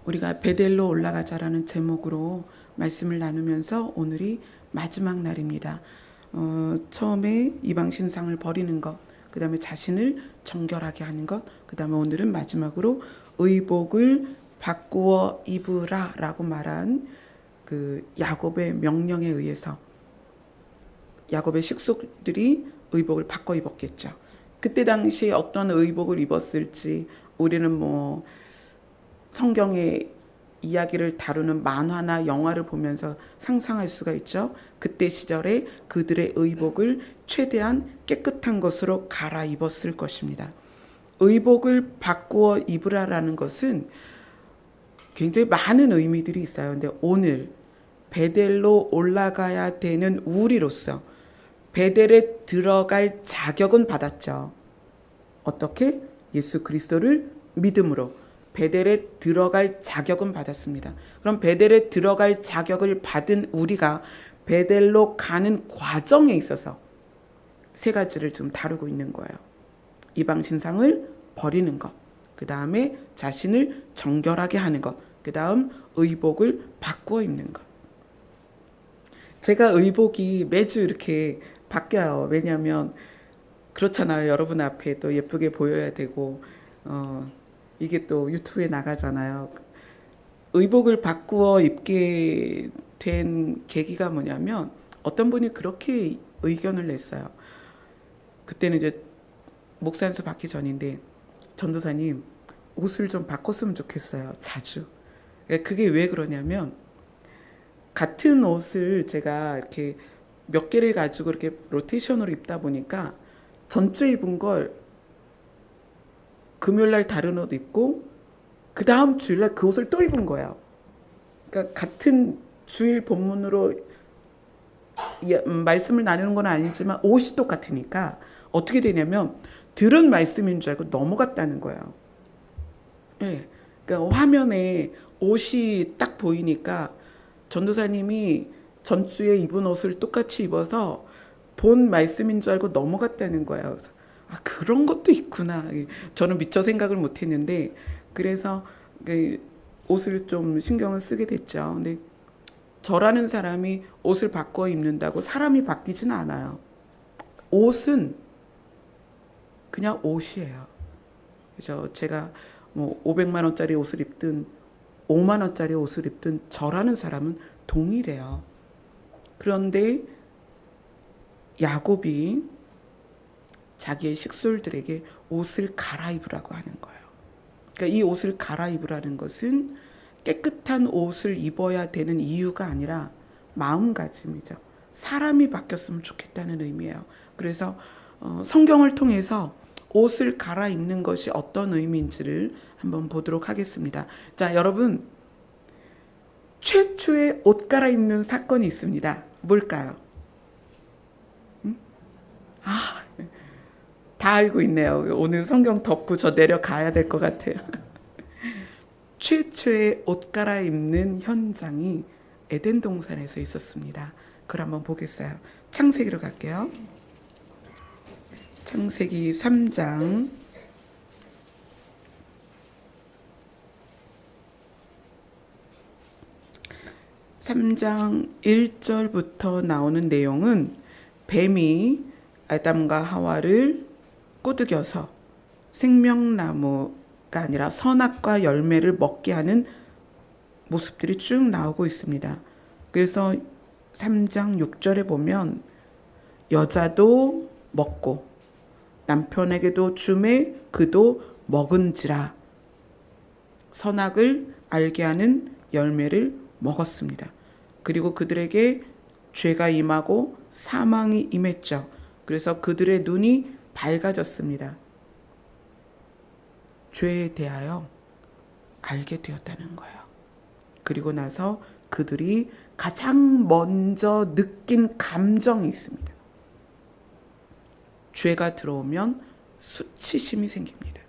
우리가 베델로 올라가자라는 제목으로 말씀을 나누면서 오늘이 마지막 날입니다. 처음에 이방 신상을 버리는 것, 그 다음에 자신을 정결하게 하는 것, 그 다음에 오늘은 마지막으로 의복을 바꾸어 입으라라고 말한 그 야곱의 명령에 의해서 야곱의 식속들이 의복을 바꿔 입었겠죠. 그때 당시에 어떤 의복을 입었을지 우리는 성경의 이야기를 다루는 만화나 영화를 보면서 상상할 수가 있죠. 그때 시절에 그들의 의복을 최대한 깨끗한 것으로 갈아입었을 것입니다. 의복을 바꾸어 입으라라는 것은 굉장히 많은 의미들이 있어요. 근데 오늘 베델로 올라가야 되는 우리로서 베델에 들어갈 자격은 받았죠. 어떻게? 예수 그리스도를 믿음으로 베델에 들어갈 자격은 받았습니다. 그럼 베델에 들어갈 자격을 받은 우리가 베델로 가는 과정에 있어서 세 가지를 좀 다루고 있는 거예요. 이방 신상을 버리는 것, 그 다음에 자신을 정결하게 하는 것, 그 다음 의복을 바꾸어 입는 것. 제가 의복이 매주 이렇게 바뀌어요. 왜냐하면 그렇잖아요. 여러분 앞에 또 예쁘게 보여야 되고 이게 또 유튜브에 나가잖아요. 의복을 바꾸어 입게 된 계기가 뭐냐면 어떤 분이 그렇게 의견을 냈어요. 그때는 이제 목사 연수 받기 전인데, 전도사님 옷을 좀 바꿨으면 좋겠어요. 자주. 그게 왜 그러냐면 같은 옷을 제가 이렇게 몇 개를 가지고 이렇게 로테이션으로 입다 보니까 전주에 입은 걸 금요일날 다른 옷 입고 그 다음 주일날 그 옷을 또 입은 거예요. 그러니까 같은 주일 본문으로 말씀을 나누는 건 아니지만 옷이 똑같으니까 어떻게 되냐면 들은 말씀인 줄 알고 넘어갔다는 거예요. 네. 그러니까 화면에 옷이 딱 보이니까 전도사님이 전주에 입은 옷을 똑같이 입어서 본 말씀인 줄 알고 넘어갔다는 거예요. 그래서 그런 것도 있구나. 저는 미처 생각을 못했는데 그래서 옷을 좀 신경을 쓰게 됐죠. 근데 저라는 사람이 옷을 바꿔 입는다고 사람이 바뀌지는 않아요. 옷은 그냥 옷이에요. 그래서 제가 500만 원짜리 옷을 입든 5만 원짜리 옷을 입든 저라는 사람은 동일해요. 그런데 야곱이 자기의 식솔들에게 옷을 갈아입으라고 하는 거예요. 그러니까 이 옷을 갈아입으라는 것은 깨끗한 옷을 입어야 되는 이유가 아니라 마음가짐이죠. 사람이 바뀌었으면 좋겠다는 의미예요. 그래서 성경을 통해서 옷을 갈아입는 것이 어떤 의미인지를 한번 보도록 하겠습니다. 자, 여러분, 최초의 옷 갈아입는 사건이 있습니다. 뭘까요? 다 알고 있네요. 오늘 성경 덮고 저 내려가야 될 것 같아요. 최초의 옷 갈아입는 현장이 에덴 동산에서 있었습니다. 그걸 한번 보겠어요. 창세기로 갈게요. 창세기 3장 1절부터 나오는 내용은 뱀이 아담과 하와를 꼬드겨서 생명나무가 아니라 선악과 열매를 먹게 하는 모습들이 쭉 나오고 있습니다. 그래서 3장 6절에 보면 여자도 먹고 남편에게도 주매 그도 먹은지라 선악을 알게 하는 열매를 먹었습니다. 그리고 그들에게 죄가 임하고 사망이 임했죠. 그래서 그들의 눈이 밝아졌습니다. 죄에 대하여 알게 되었다는 거예요. 그리고 나서 그들이 가장 먼저 느낀 감정이 있습니다. 죄가 들어오면 수치심이 생깁니다.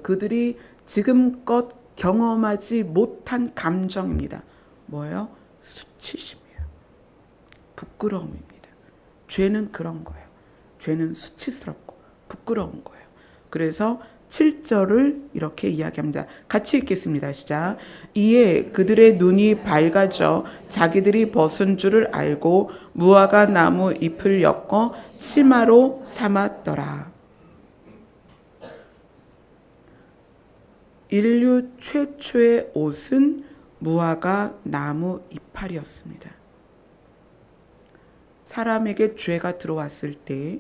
그들이 지금껏 경험하지 못한 감정입니다. 뭐예요? 수치심이에요. 부끄러움입니다. 죄는 그런 거예요. 죄는 수치스럽고 부끄러운 거예요. 그래서 7절을 이렇게 이야기합니다. 같이 읽겠습니다. 시작. 이에 그들의 눈이 밝아져 자기들이 벗은 줄을 알고 무화과 나무 잎을 엮어 치마로 삼았더라. 인류 최초의 옷은 무화과 나무 이파리였습니다. 사람에게 죄가 들어왔을 때,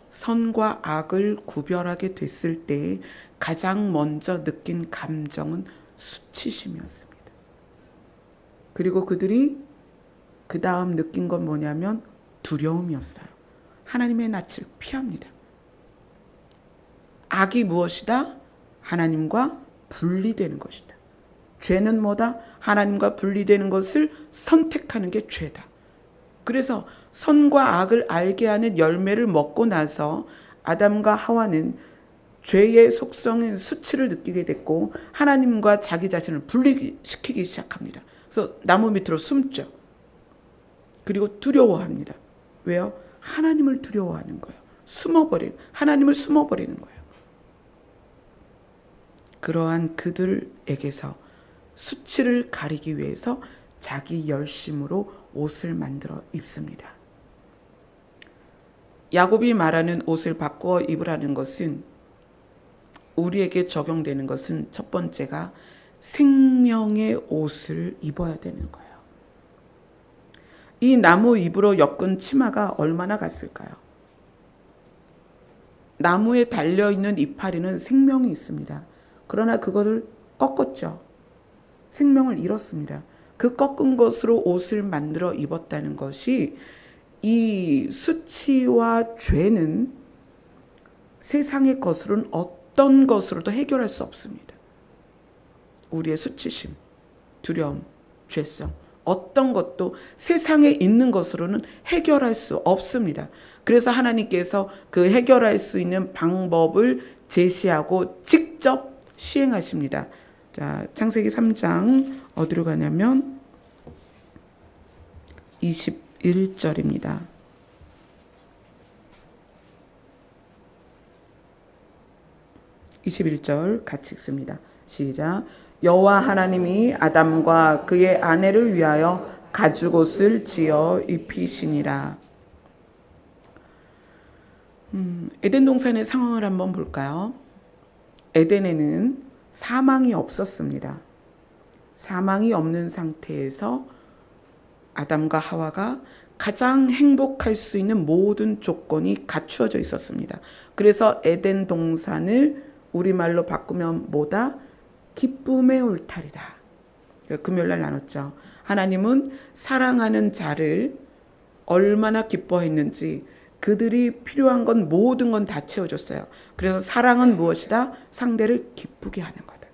선과 악을 구별하게 됐을 때 가장 먼저 느낀 감정은 수치심이었습니다. 그리고 그들이 그 다음 느낀 건 뭐냐면 두려움이었어요. 하나님의 낯을 피합니다. 악이 무엇이다? 하나님과 분리되는 것이다. 죄는 뭐다? 하나님과 분리되는 것을 선택하는 게 죄다. 그래서 선과 악을 알게 하는 열매를 먹고 나서 아담과 하와는 죄의 속성인 수치를 느끼게 됐고 하나님과 자기 자신을 분리시키기 시작합니다. 그래서 나무 밑으로 숨죠. 그리고 두려워합니다. 왜요? 하나님을 두려워하는 거예요. 하나님을 숨어버리는 거예요. 그러한 그들에게서 수치를 가리기 위해서 자기 열심으로 옷을 만들어 입습니다. 야곱이 말하는 옷을 바꾸어 입으라는 것은 우리에게 적용되는 것은 첫 번째가 생명의 옷을 입어야 되는 거예요. 이 나무 잎으로 엮은 치마가 얼마나 갔을까요? 나무에 달려있는 이파리는 생명이 있습니다. 그러나 그거를 꺾었죠. 생명을 잃었습니다. 그 꺾은 것으로 옷을 만들어 입었다는 것이 이 수치와 죄는 세상의 것으로는 어떤 것으로도 해결할 수 없습니다. 우리의 수치심, 두려움, 죄성, 어떤 것도 세상에 있는 것으로는 해결할 수 없습니다. 그래서 하나님께서 그 해결할 수 있는 방법을 제시하고 직접 시행하십니다. 자, 창세기 3장 어디로 가냐면 21절입니다. 21절 같이 읽습니다. 시작. 여호와 하나님이 아담과 그의 아내를 위하여 가죽옷을 지어 입히시니라. 에덴 동산의 상황을 한번 볼까요? 에덴에는 사망이 없었습니다. 사망이 없는 상태에서 아담과 하와가 가장 행복할 수 있는 모든 조건이 갖추어져 있었습니다. 그래서 에덴 동산을 우리말로 바꾸면 뭐다? 기쁨의 울타리다. 금요일날 나눴죠. 하나님은 사랑하는 자를 얼마나 기뻐했는지 그들이 필요한 건 모든 건 다 채워줬어요. 그래서 사랑은 무엇이다? 상대를 기쁘게 하는 거다.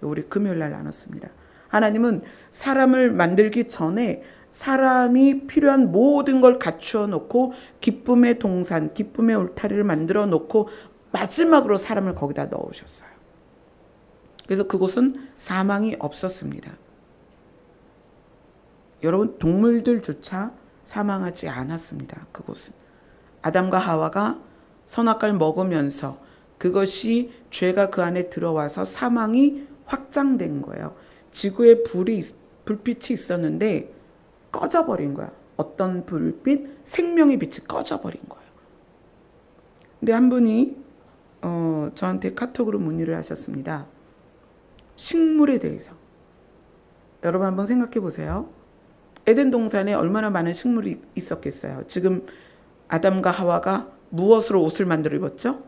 우리 금요일날 나눴습니다. 하나님은 사람을 만들기 전에 사람이 필요한 모든 걸 갖추어 놓고 기쁨의 동산, 기쁨의 울타리를 만들어 놓고 마지막으로 사람을 거기다 넣으셨어요. 그래서 그곳은 사망이 없었습니다. 여러분, 동물들조차 사망하지 않았습니다. 그곳은. 아담과 하와가 선악과를 먹으면서 그것이 죄가 그 안에 들어와서 사망이 확장된 거예요. 지구에 불빛이 있었는데 꺼져버린 거야. 어떤 불빛? 생명의 빛이 꺼져버린 거예요. 근데 한 분이 저한테 카톡으로 문의를 하셨습니다. 식물에 대해서. 여러분 한번 생각해 보세요. 에덴 동산에 얼마나 많은 식물이 있었겠어요. 지금 아담과 하와가 무엇으로 옷을 만들어 입었죠?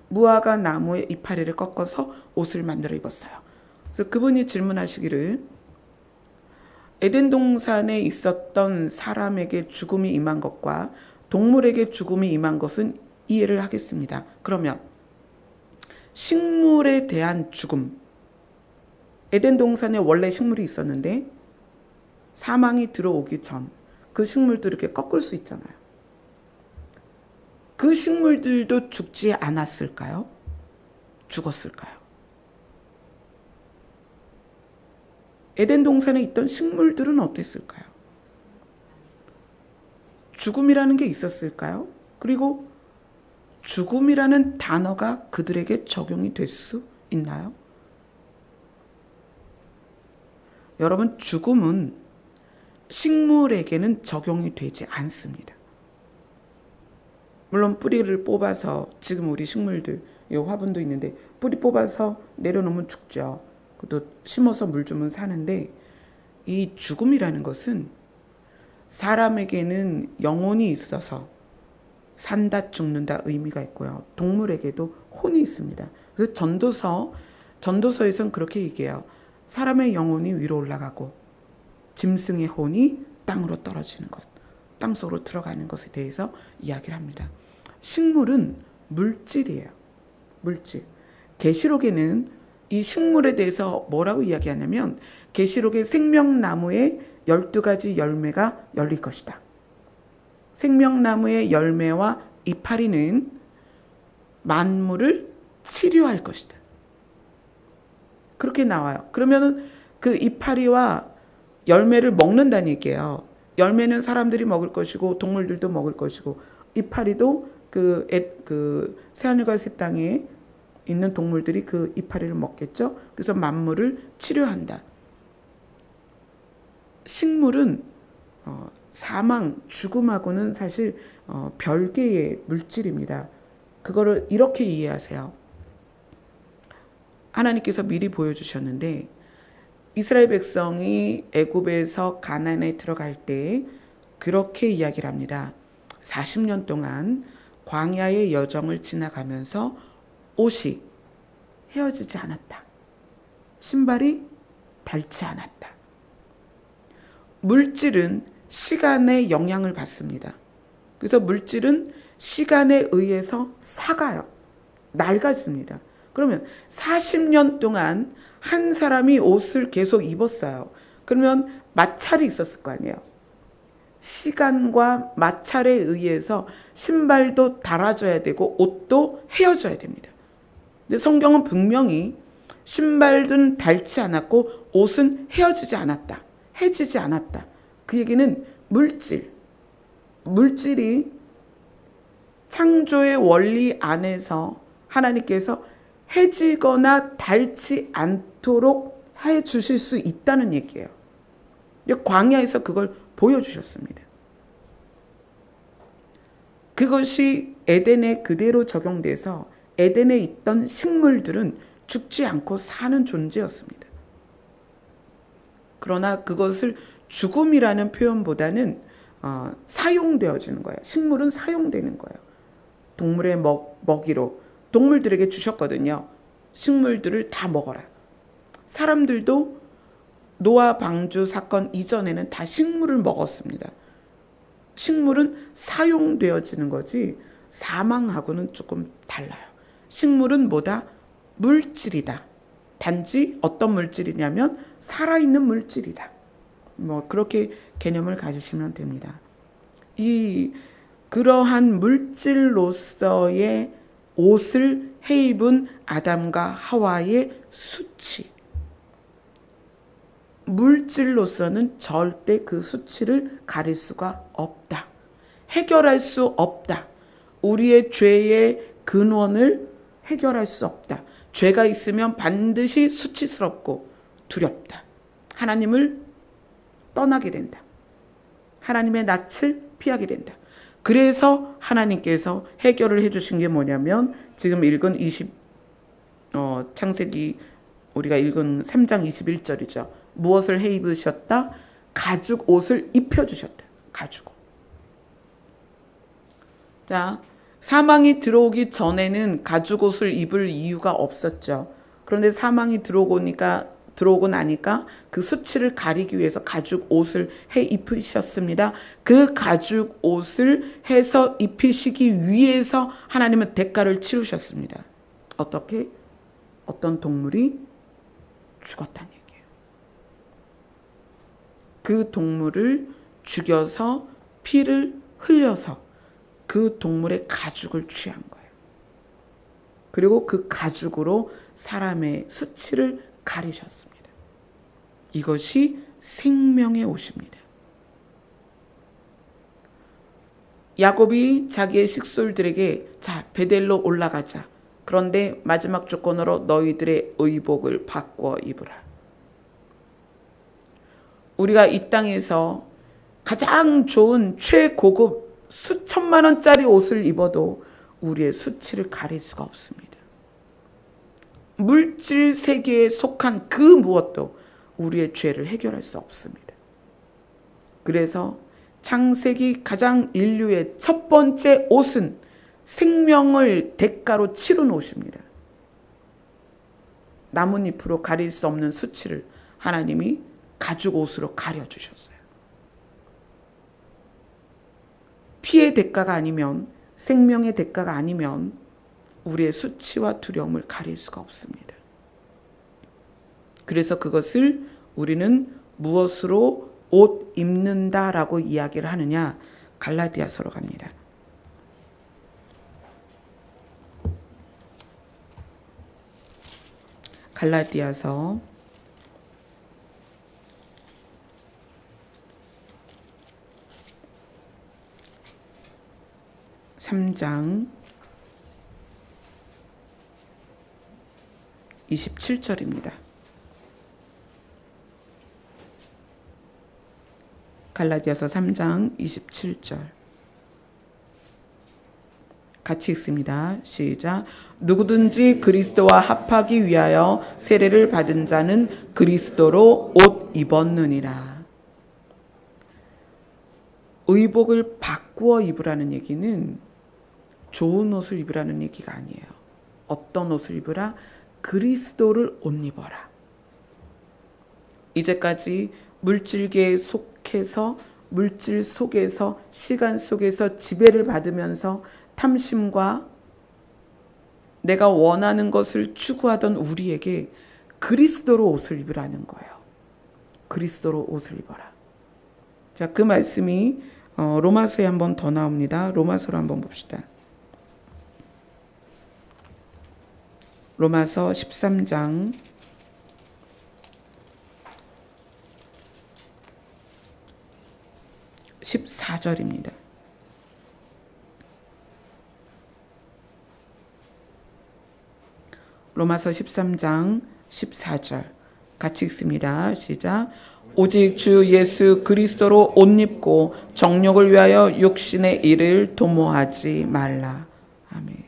무화과 나무의 이파리를 꺾어서 옷을 만들어 입었어요. 그래서 그분이 질문하시기를 에덴 동산에 있었던 사람에게 죽음이 임한 것과 동물에게 죽음이 임한 것은 이해를 하겠습니다. 그러면 식물에 대한 죽음. 에덴 동산에 원래 식물이 있었는데 사망이 들어오기 전 그 식물도 이렇게 꺾을 수 있잖아요. 그 식물들도 죽지 않았을까요? 죽었을까요? 에덴 동산에 있던 식물들은 어땠을까요? 죽음이라는 게 있었을까요? 그리고 죽음이라는 단어가 그들에게 적용이 될 수 있나요? 여러분, 죽음은 식물에게는 적용이 되지 않습니다. 물론 뿌리를 뽑아서, 지금 우리 식물들, 이 화분도 있는데 뿌리 뽑아서 내려놓으면 죽죠. 그것도 심어서 물 주면 사는데, 이 죽음이라는 것은 사람에게는 영혼이 있어서 산다 죽는다 의미가 있고요. 동물에게도 혼이 있습니다. 그래서 전도서에서는 그렇게 얘기해요. 사람의 영혼이 위로 올라가고 짐승의 혼이 땅으로 떨어지는 것, 땅속으로 들어가는 것에 대해서 이야기를 합니다. 식물은 물질이에요. 물질. 계시록에는 이 식물에 대해서 뭐라고 이야기하냐면, 계시록의 생명나무에 12가지 열매가 열릴 것이다. 생명나무의 열매와 이파리는 만물을 치료할 것이다. 그렇게 나와요. 그러면은 그 이파리와 열매를 먹는다는 얘기예요. 열매는 사람들이 먹을 것이고 동물들도 먹을 것이고, 이파리도 그 새하늘과 새 땅에 있는 동물들이 그 이파리를 먹겠죠. 그래서 만물을 치료한다. 식물은 사망, 죽음하고는 사실 별개의 물질입니다. 그거를 이렇게 이해하세요. 하나님께서 미리 보여주셨는데, 이스라엘 백성이 애굽에서 가나안에 들어갈 때 그렇게 이야기를 합니다. 40년 동안 광야의 여정을 지나가면서 옷이 헤어지지 않았다. 신발이 닳지 않았다. 물질은 시간의 영향을 받습니다. 그래서 물질은 시간에 의해서 삭아요. 낡아집니다. 그러면 40년 동안 한 사람이 옷을 계속 입었어요. 그러면 마찰이 있었을 거 아니에요. 시간과 마찰에 의해서 신발도 닳아져야 되고 옷도 헤어져야 됩니다. 근데 성경은 분명히 신발은 닳지 않았고 옷은 헤어지지 않았다. 해지지 않았다. 그 얘기는 물질이 창조의 원리 안에서 하나님께서 해지거나 닳지 않도록 해 주실 수 있다는 얘기예요. 광야에서 그걸 보여주셨습니다. 그것이 에덴에 그대로 적용돼서 에덴에 있던 식물들은 죽지 않고 사는 존재였습니다. 그러나 그것을 죽음이라는 표현보다는 사용되어지는 거예요. 식물은 사용되는 거예요. 동물의 먹이로 동물들에게 주셨거든요. 식물들을 다 먹어라. 사람들도 노아 방주 사건 이전에는 다 식물을 먹었습니다. 식물은 사용되어지는 거지 사망하고는 조금 달라요. 식물은 뭐다? 물질이다. 단지 어떤 물질이냐면 살아있는 물질이다. 그렇게 개념을 가지시면 됩니다. 그러한 물질로서의 옷을 해입은 아담과 하와의 수치. 물질로서는 절대 그 수치를 가릴 수가 없다. 해결할 수 없다. 우리의 죄의 근원을 해결할 수 없다. 죄가 있으면 반드시 수치스럽고 두렵다. 하나님을 떠나게 된다. 하나님의 낯을 피하게 된다. 그래서 하나님께서 해결을 해주신 게 뭐냐면 지금 읽은 창세기 우리가 읽은 3장 21절이죠. 무엇을 해 입으셨다? 가죽 옷을 입혀주셨다. 가죽 옷. 자, 사망이 들어오기 전에는 가죽 옷을 입을 이유가 없었죠. 그런데 사망이 들어오고 나니까 그 수치를 가리기 위해서 가죽 옷을 해 입히셨습니다. 그 가죽 옷을 해서 입히시기 위해서 하나님은 대가를 치르셨습니다. 어떻게? 어떤 동물이 죽었다는 얘기예요. 그 동물을 죽여서 피를 흘려서 그 동물의 가죽을 취한 거예요. 그리고 그 가죽으로 사람의 수치를 가리셨습니다. 이것이 생명의 옷입니다. 야곱이 자기의 식솔들에게 자, 베델로 올라가자. 그런데 마지막 조건으로 너희들의 의복을 바꿔 입으라. 우리가 이 땅에서 가장 좋은 최고급 수천만 원짜리 옷을 입어도 우리의 수치를 가릴 수가 없습니다. 물질 세계에 속한 그 무엇도 우리의 죄를 해결할 수 없습니다. 그래서 창세기 가장 인류의 첫 번째 옷은 생명을 대가로 치른 옷입니다. 나뭇잎으로 가릴 수 없는 수치를 하나님이 가죽 옷으로 가려주셨어요. 피의 대가가 아니면, 생명의 대가가 아니면 우리의 수치와 두려움을 가릴 수가 없습니다. 그래서 그것을 우리는 무엇으로 옷 입는다라고 이야기를 하느냐? 갈라디아서로 갑니다. 갈라디아서 3장 27절입니다. 갈라디아서 3장 27절 같이 읽습니다. 시작. 누구든지 그리스도와 합하기 위하여 세례를 받은 자는 그리스도로 옷 입었느니라. 의복을 바꾸어 입으라는 얘기는 좋은 옷을 입으라는 얘기가 아니에요. 어떤 옷을 입으라? 그리스도를 옷 입어라. 이제까지 물질계에 속해서 물질 속에서 시간 속에서 지배를 받으면서 탐심과 내가 원하는 것을 추구하던 우리에게 그리스도로 옷을 입으라는 거예요. 그리스도로 옷을 입어라. 자, 그 말씀이 로마서에 한 번 더 나옵니다. 로마서로 한번 봅시다. 로마서 13장 14절입니다. 로마서 13장 14절 같이 읽습니다. 시작. 오직 주 예수 그리스도로 옷 입고 정욕을 위하여 육신의 일을 도모하지 말라. 아멘.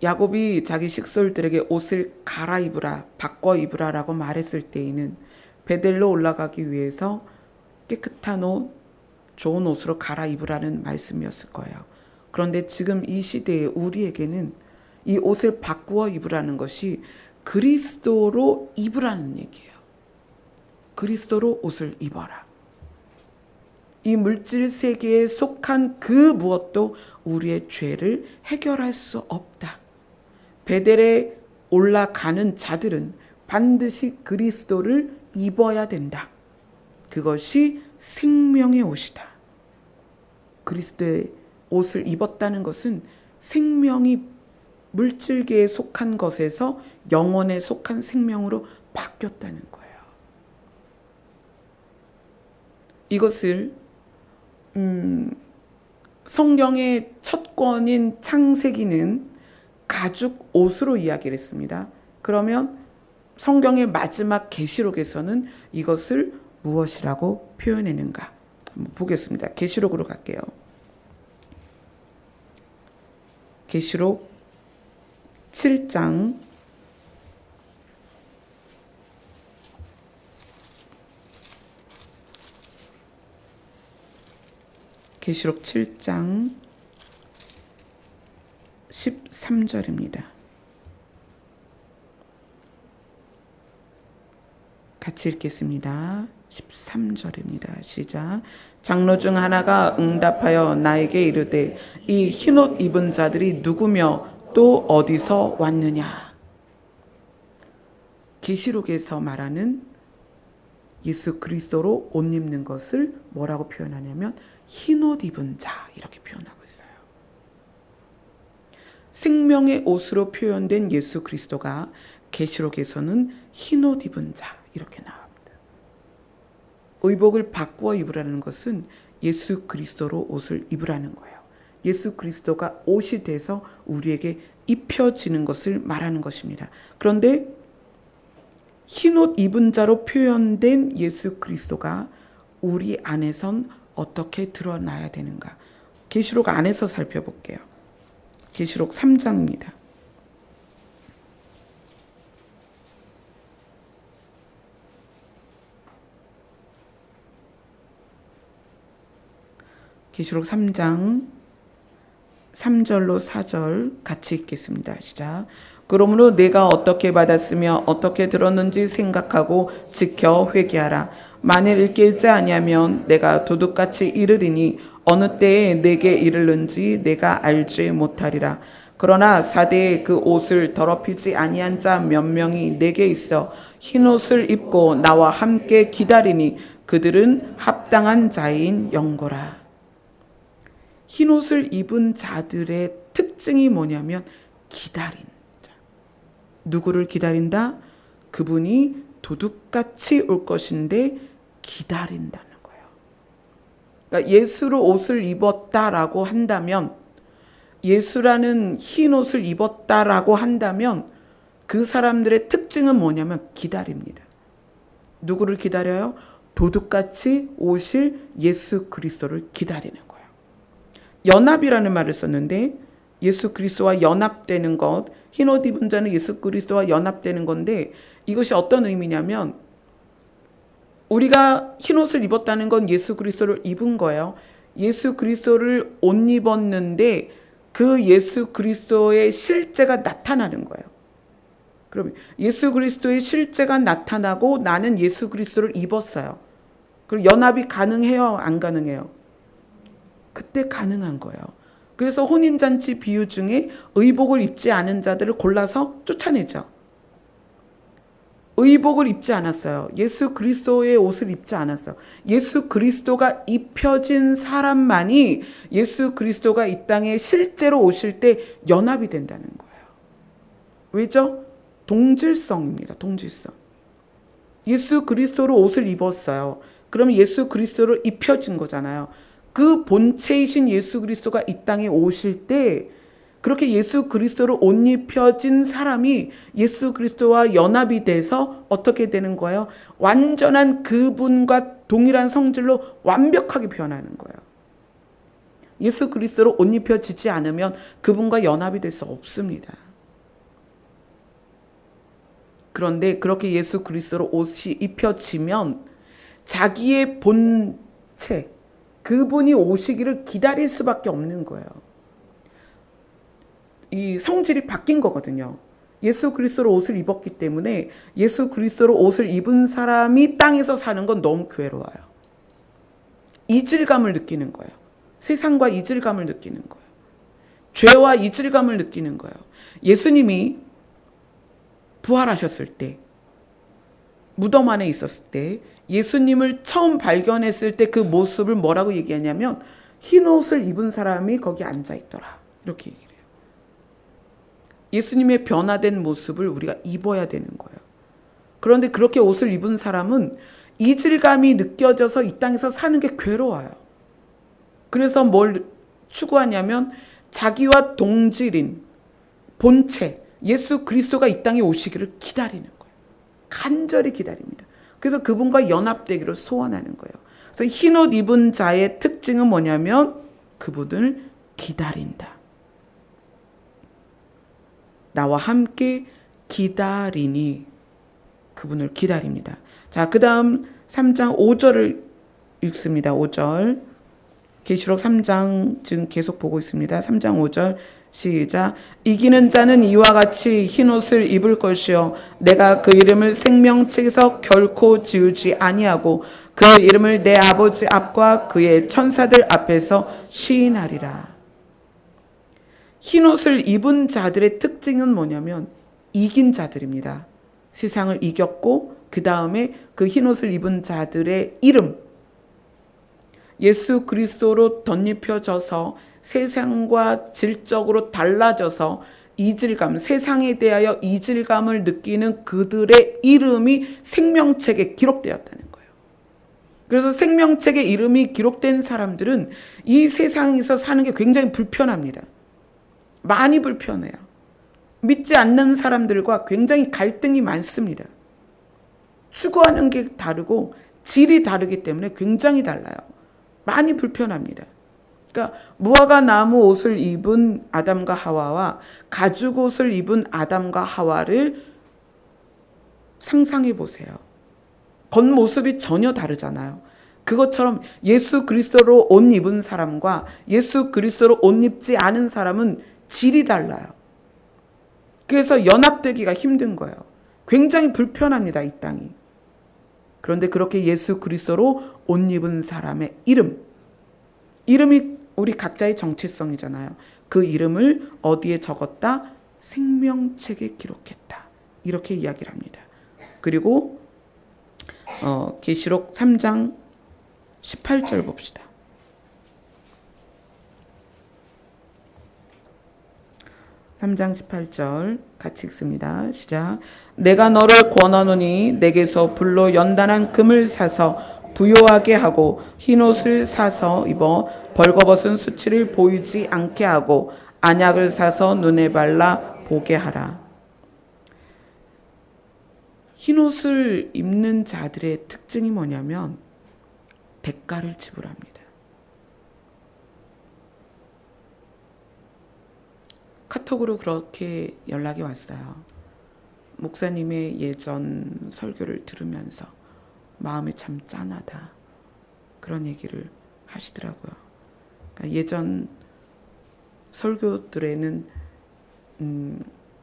야곱이 자기 식솔들에게 옷을 갈아입으라, 바꿔 입으라라고 말했을 때에는 베델로 올라가기 위해서 깨끗한 옷, 좋은 옷으로 갈아입으라는 말씀이었을 거예요. 그런데 지금 이 시대에 우리에게는 이 옷을 바꾸어 입으라는 것이 그리스도로 입으라는 얘기예요. 그리스도로 옷을 입어라. 이 물질 세계에 속한 그 무엇도 우리의 죄를 해결할 수 없다. 베델에 올라가는 자들은 반드시 그리스도를 입어야 된다. 그것이 생명의 옷이다. 그리스도의 옷을 입었다는 것은 생명이 물질계에 속한 것에서 영혼에 속한 생명으로 바뀌었다는 거예요. 이것을 성경의 첫 권인 창세기는 가죽 옷으로 이야기를 했습니다. 그러면 성경의 마지막 계시록에서는 이것을 무엇이라고 표현했는가? 한번 보겠습니다. 계시록으로 갈게요. 계시록 7장 13절입니다. 같이 읽겠습니다. 13절입니다. 시작. 장로 중 하나가 응답하여 나에게 이르되 이 흰옷 입은 자들이 누구며 또 어디서 왔느냐. 계시록에서 말하는 예수 그리스도로 옷 입는 것을 뭐라고 표현하냐면 흰옷 입은 자 이렇게 표현하고 있어요. 생명의 옷으로 표현된 예수 그리스도가 계시록에서는 흰옷 입은 자 이렇게 나옵니다. 의복을 바꾸어 입으라는 것은 예수 그리스도로 옷을 입으라는 거예요. 예수 그리스도가 옷이 돼서 우리에게 입혀지는 것을 말하는 것입니다. 그런데 흰옷 입은 자로 표현된 예수 그리스도가 우리 안에선 어떻게 드러나야 되는가? 계시록 안에서 살펴볼게요. 계시록 3장입니다. 계시록 3장 3절로 4절 같이 읽겠습니다. 시작. 그러므로 내가 어떻게 받았으며 어떻게 들었는지 생각하고 지켜 회개하라. 만일 읽지 아니하면 내가 도둑같이 이르리니 어느 때에 내게 이르는지 내가 알지 못하리라. 그러나 사대에 그 옷을 더럽히지 아니한 자 몇 명이 내게 있어 흰 옷을 입고 나와 함께 기다리니 그들은 합당한 자인 영거라. 흰 옷을 입은 자들의 특징이 뭐냐면 기다린다. 누구를 기다린다? 그분이 도둑같이 올 것인데 기다린다는 거예요. 그러니까 예수로 옷을 입었다라고 한다면, 예수라는 흰 옷을 입었다라고 한다면 그 사람들의 특징은 뭐냐면 기다립니다. 누구를 기다려요? 도둑같이 오실 예수 그리스도를 기다리는 거예요. 연합이라는 말을 썼는데 예수 그리스도와 연합되는 것, 흰옷 입은 자는 예수 그리스도와 연합되는 건데 이것이 어떤 의미냐면 우리가 흰옷을 입었다는 건 예수 그리스도를 입은 거예요. 예수 그리스도를 옷 입었는데 그 예수 그리스도의 실제가 나타나는 거예요. 그럼 예수 그리스도의 실제가 나타나고 나는 예수 그리스도를 입었어요. 그럼 연합이 가능해요? 안 가능해요? 그때 가능한 거예요. 그래서 혼인잔치 비유 중에 의복을 입지 않은 자들을 골라서 쫓아내죠. 의복을 입지 않았어요. 예수 그리스도의 옷을 입지 않았어요. 예수 그리스도가 입혀진 사람만이 예수 그리스도가 이 땅에 실제로 오실 때 연합이 된다는 거예요. 왜죠? 동질성입니다. 동질성. 예수 그리스도로 옷을 입었어요. 그러면 예수 그리스도로 입혀진 거잖아요. 그 본체이신 예수 그리스도가 이 땅에 오실 때 그렇게 예수 그리스도로 옷 입혀진 사람이 예수 그리스도와 연합이 돼서 어떻게 되는 거예요? 완전한 그분과 동일한 성질로 완벽하게 변하는 거예요. 예수 그리스도로 옷 입혀지지 않으면 그분과 연합이 될 수 없습니다. 그런데 그렇게 예수 그리스도로 옷이 입혀지면 자기의 본체, 그분이 오시기를 기다릴 수밖에 없는 거예요. 이 성질이 바뀐 거거든요. 예수 그리스도로 옷을 입었기 때문에 예수 그리스도로 옷을 입은 사람이 땅에서 사는 건 너무 괴로워요. 이질감을 느끼는 거예요. 세상과 이질감을 느끼는 거예요. 죄와 이질감을 느끼는 거예요. 예수님이 부활하셨을 때, 무덤 안에 있었을 때 예수님을 처음 발견했을 때 그 모습을 뭐라고 얘기하냐면 흰 옷을 입은 사람이 거기 앉아있더라. 이렇게 얘기를 해요. 예수님의 변화된 모습을 우리가 입어야 되는 거예요. 그런데 그렇게 옷을 입은 사람은 이질감이 느껴져서 이 땅에서 사는 게 괴로워요. 그래서 뭘 추구하냐면 자기와 동질인 본체 예수 그리스도가 이 땅에 오시기를 기다리는 거예요. 간절히 기다립니다. 그래서 그분과 연합되기를 소원하는 거예요. 그래서 흰옷 입은 자의 특징은 뭐냐면 그분을 기다린다. 나와 함께 기다리니 그분을 기다립니다. 자, 그 다음 3장 5절을 읽습니다. 5절. 계시록 3장 지금 계속 보고 있습니다. 3장 5절 시작. 이기는 자는 이와 같이 흰옷을 입을 것이요 내가 그 이름을 생명책에서 결코 지우지 아니하고 그 이름을 내 아버지 앞과 그의 천사들 앞에서 시인하리라. 흰옷을 입은 자들의 특징은 뭐냐면 이긴 자들입니다. 세상을 이겼고 그 다음에 그 흰옷을 입은 자들의 이름 예수 그리스도로 덧입혀져서 세상과 질적으로 달라져서 이질감, 세상에 대하여 이질감을 느끼는 그들의 이름이 생명책에 기록되었다는 거예요. 그래서 생명책에 이름이 기록된 사람들은 이 세상에서 사는 게 굉장히 불편합니다. 많이 불편해요. 믿지 않는 사람들과 굉장히 갈등이 많습니다. 추구하는 게 다르고 질이 다르기 때문에 굉장히 달라요. 많이 불편합니다. 그러니까 무화과 나무 옷을 입은 아담과 하와와 가죽 옷을 입은 아담과 하와를 상상해 보세요. 겉모습이 전혀 다르잖아요. 그것처럼 예수 그리스도로 옷 입은 사람과 예수 그리스도로 옷 입지 않은 사람은 질이 달라요. 그래서 연합되기가 힘든 거예요. 굉장히 불편합니다, 이 땅이. 그런데 그렇게 예수 그리스도로 옷 입은 사람의 이름이 우리 각자의 정체성이잖아요. 그 이름을 어디에 적었다? 생명책에 기록했다. 이렇게 이야기를 합니다. 그리고 계시록 3장 18절 봅시다. 3장 18절 같이 읽습니다. 시작. 내가 너를 권하노니 내게서 불로 연단한 금을 사서 부요하게 하고 흰옷을 사서 입어 벌거벗은 수치를 보이지 않게 하고 안약을 사서 눈에 발라 보게 하라. 흰옷을 입는 자들의 특징이 뭐냐면 대가를 지불합니다. 카톡으로 그렇게 연락이 왔어요. 목사님의 예전 설교를 들으면서 마음이 참 짠하다. 그런 얘기를 하시더라고요. 그러니까 예전 설교들에는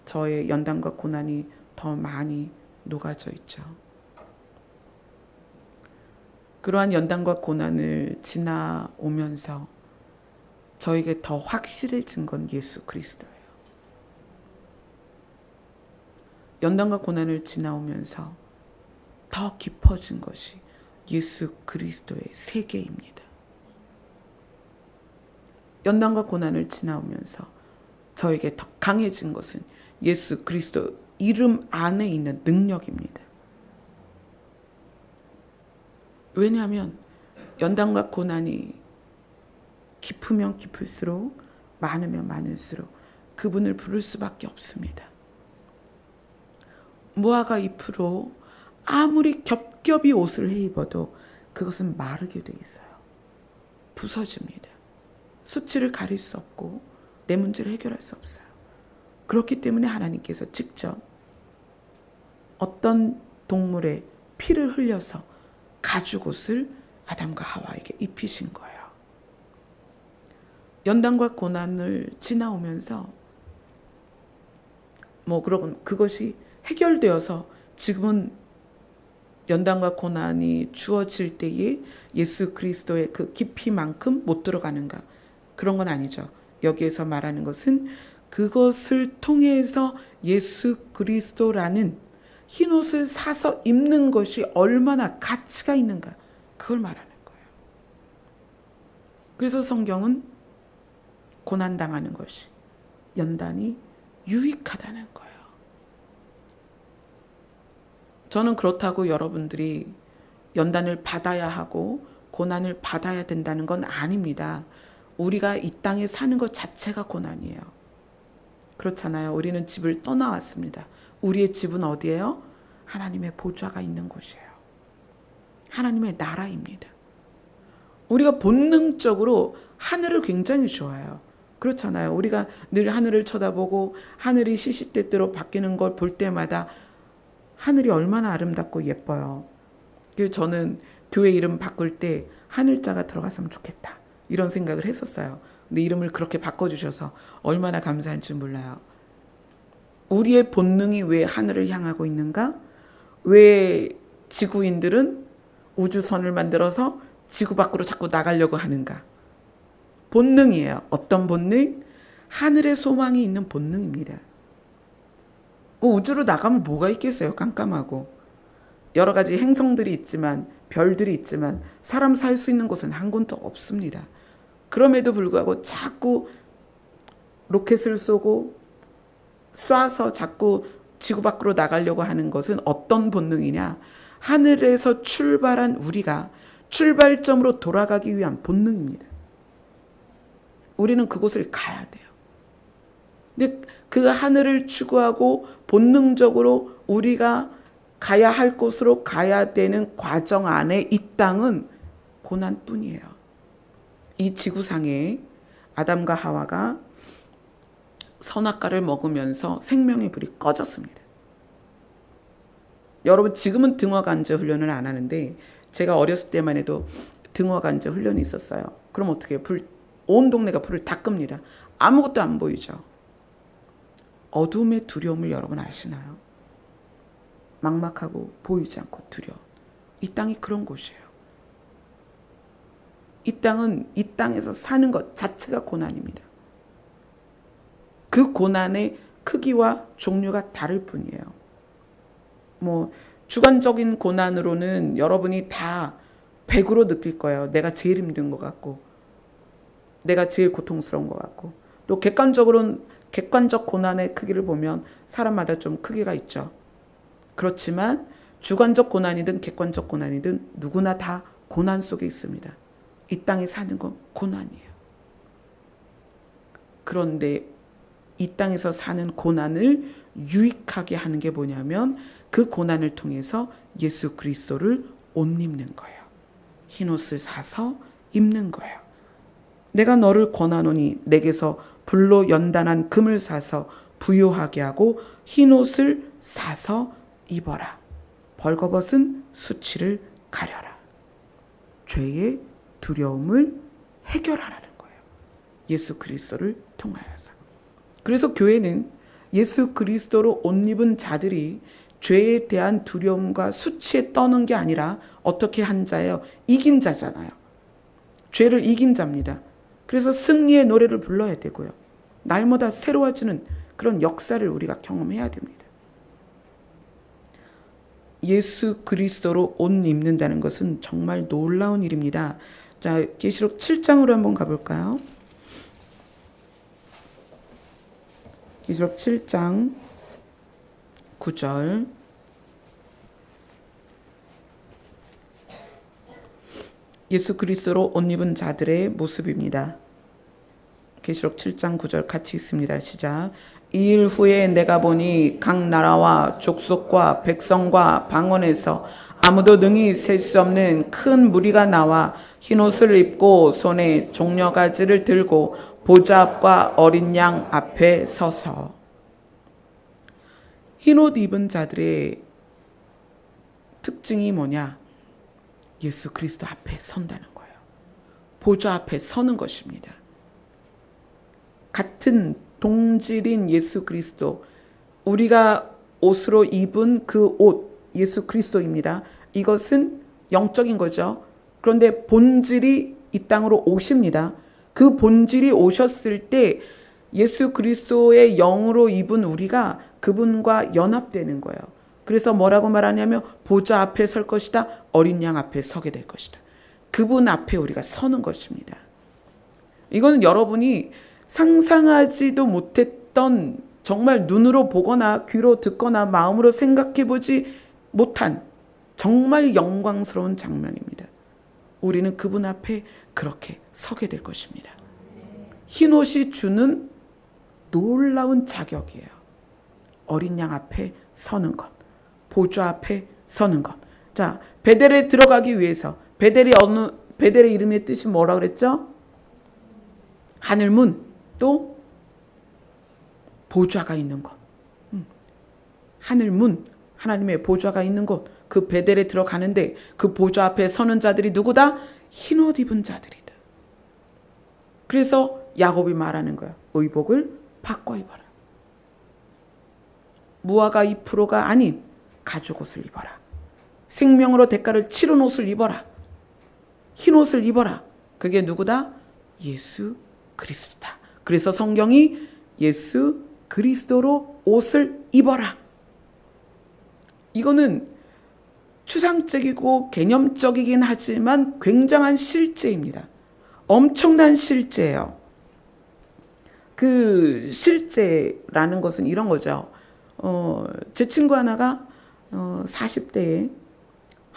저의 연단과 고난이 더 많이 녹아져 있죠. 그러한 연단과 고난을 지나오면서 저에게 더 확실해진 건 예수 그리스도예요. 연단과 고난을 지나오면서 더 깊어진 것이 예수 그리스도의 세계입니다. 연단과 고난을 지나오면서 저에게 더 강해진 것은 예수 그리스도 이름 안에 있는 능력입니다. 왜냐하면 연단과 고난이 깊으면 깊을수록 많으면 많을수록 그분을 부를 수밖에 없습니다. 무화과 잎으로 아무리 겹겹이 옷을 해 입어도 그것은 마르게 돼 있어요. 부서집니다. 수치를 가릴 수 없고 내 문제를 해결할 수 없어요. 그렇기 때문에 하나님께서 직접 어떤 동물의 피를 흘려서 가죽 옷을 아담과 하와에게 입히신 거예요. 연단과 고난을 지나오면서 그러면 그것이 해결되어서 지금은 연단과 고난이 주어질 때에 예수 그리스도의 그 깊이만큼 못 들어가는가? 그런 건 아니죠. 여기에서 말하는 것은 그것을 통해서 예수 그리스도라는 흰옷을 사서 입는 것이 얼마나 가치가 있는가? 그걸 말하는 거예요. 그래서 성경은 고난당하는 것이, 연단이 유익하다는 거예요. 저는 그렇다고 여러분들이 연단을 받아야 하고 고난을 받아야 된다는 건 아닙니다. 우리가 이 땅에 사는 것 자체가 고난이에요. 그렇잖아요. 우리는 집을 떠나왔습니다. 우리의 집은 어디예요? 하나님의 보좌가 있는 곳이에요. 하나님의 나라입니다. 우리가 본능적으로 하늘을 굉장히 좋아해요. 그렇잖아요. 우리가 늘 하늘을 쳐다보고 하늘이 시시때때로 바뀌는 걸 볼 때마다 하늘이 얼마나 아름답고 예뻐요. 그래서 저는 교회 이름 바꿀 때 하늘자가 들어갔으면 좋겠다. 이런 생각을 했었어요. 근데 이름을 그렇게 바꿔주셔서 얼마나 감사한지 몰라요. 우리의 본능이 왜 하늘을 향하고 있는가? 왜 지구인들은 우주선을 만들어서 지구 밖으로 자꾸 나가려고 하는가? 본능이에요. 어떤 본능? 하늘의 소망이 있는 본능입니다. 우주로 나가면 뭐가 있겠어요? 깜깜하고. 여러 가지 행성들이 있지만, 별들이 있지만 사람 살 수 있는 곳은 한 곳도 없습니다. 그럼에도 불구하고 자꾸 로켓을 쏘고 쏴서 자꾸 지구 밖으로 나가려고 하는 것은 어떤 본능이냐? 하늘에서 출발한 우리가 출발점으로 돌아가기 위한 본능입니다. 우리는 그곳을 가야 돼요. 근데 그 하늘을 추구하고 본능적으로 우리가 가야 할 곳으로 가야 되는 과정 안에 이 땅은 고난뿐이에요. 이 지구상에 아담과 하와가 선악과를 먹으면서 생명의 불이 꺼졌습니다. 여러분, 지금은 등화간제 훈련을 안 하는데 제가 어렸을 때만 해도 등화간제 훈련이 있었어요. 그럼 어떻게 해요? 온 동네가 불을 다 끕니다. 아무것도 안 보이죠. 어둠의 두려움을 여러분 아시나요? 막막하고 보이지 않고 두려워. 이 땅이 그런 곳이에요. 이 땅은 이 땅에서 사는 것 자체가 고난입니다. 그 고난의 크기와 종류가 다를 뿐이에요. 주관적인 고난으로는 여러분이 다 100으로 느낄 거예요. 내가 제일 힘든 것 같고, 내가 제일 고통스러운 것 같고. 또 객관적으로는 객관적 고난의 크기를 보면 사람마다 좀 크기가 있죠. 그렇지만 주관적 고난이든 객관적 고난이든 누구나 다 고난 속에 있습니다. 이 땅에 사는 건 고난이에요. 그런데 이 땅에서 사는 고난을 유익하게 하는 게 뭐냐면 그 고난을 통해서 예수 그리스도를 옷 입는 거예요. 흰옷을 사서 입는 거예요. 내가 너를 권하노니 내게서 불로 연단한 금을 사서 부요하게 하고 흰옷을 사서 입어라. 벌거벗은 수치를 가려라. 죄의 두려움을 해결하라는 거예요. 예수 그리스도를 통하여서. 그래서 교회는 예수 그리스도로 옷 입은 자들이 죄에 대한 두려움과 수치에 떠는 게 아니라 어떻게 한 자예요? 이긴 자잖아요. 죄를 이긴 자입니다. 그래서 승리의 노래를 불러야 되고요. 날마다 새로워지는 그런 역사를 우리가 경험해야 됩니다. 예수 그리스도로 옷 입는다는 것은 정말 놀라운 일입니다. 자, 계시록 7장으로 한번 가볼까요? 계시록 7장 9절. 예수 그리스도로 옷 입은 자들의 모습입니다. 계시록 7장 9절 같이 읽습니다. 시작. 이 일 후에 내가 보니 각 나라와 족속과 백성과 방언에서 아무도 능히 셀 수 없는 큰 무리가 나와 흰옷을 입고 손에 종려가지를 들고 보좌 앞과 어린 양 앞에 서서. 흰옷 입은 자들의 특징이 뭐냐? 예수 그리스도 앞에 선다는 거예요. 보좌 앞에 서는 것입니다. 같은 동질인 예수 그리스도, 우리가 옷으로 입은 그 옷, 예수 그리스도입니다. 이것은 영적인 거죠. 그런데 본질이 이 땅으로 오십니다. 그 본질이 오셨을 때 예수 그리스도의 영으로 입은 우리가 그분과 연합되는 거예요. 그래서 뭐라고 말하냐면 보좌 앞에 설 것이다. 어린 양 앞에 서게 될 것이다. 그분 앞에 우리가 서는 것입니다. 이거는 여러분이 상상하지도 못했던, 정말 눈으로 보거나 귀로 듣거나 마음으로 생각해보지 못한 정말 영광스러운 장면입니다. 우리는 그분 앞에 그렇게 서게 될 것입니다. 흰옷이 주는 놀라운 자격이에요. 어린 양 앞에 서는 것, 보좌 앞에 서는 것. 자, 베델에 들어가기 위해서, 베델의 이름의 뜻이 뭐라 그랬죠? 하늘문, 또 보좌가 있는 곳. 하늘문, 하나님의 보좌가 있는 곳, 그 베델에 들어가는데 그 보좌 앞에 서는 자들이 누구다? 흰옷 입은 자들이다. 그래서 야곱이 말하는 거야. 의복을 바꿔 입어라. 무화과 2%가 아닌 가죽옷을 입어라. 생명으로 대가를 치른 옷을 입어라. 흰옷을 입어라. 그게 누구다? 예수 그리스도다. 그래서 성경이 예수 그리스도로 옷을 입어라. 이거는 추상적이고 개념적이긴 하지만 굉장한 실제입니다. 엄청난 실제예요. 그 실제라는 것은 이런 거죠. 제 친구 하나가 40대에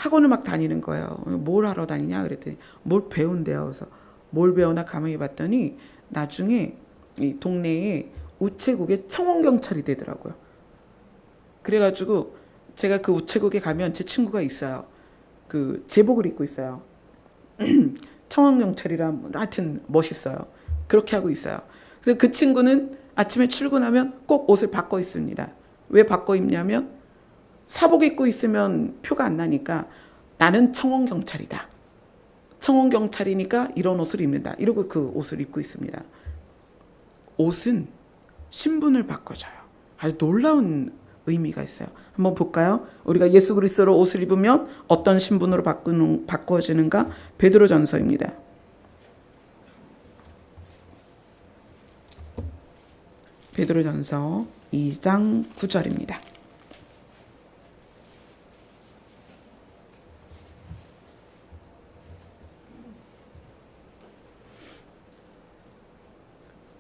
학원을 막 다니는 거예요. 뭘 하러 다니냐 그랬더니 뭘 배운대요. 그래서 뭘 배우나 가만히 봤더니 나중에 이 동네에 우체국에 청원경찰이 되더라고요. 그래가지고 제가 그 우체국에 가면 제 친구가 있어요. 그 제복을 입고 있어요. 청원경찰이라 하여튼 멋있어요. 그렇게 하고 있어요. 그래서 그 친구는 아침에 출근하면 꼭 옷을 바꿔 입습니다. 왜 바꿔 입냐면 사복 입고 있으면 표가 안 나니까 나는 청원경찰이다. 청원경찰이니까 이런 옷을 입는다. 이러고 그 옷을 입고 있습니다. 옷은 신분을 바꿔줘요. 아주 놀라운 의미가 있어요. 한번 볼까요? 우리가 예수 그리스도로 옷을 입으면 어떤 신분으로 바꿔지는가? 베드로전서입니다. 베드로전서 2장 9절입니다.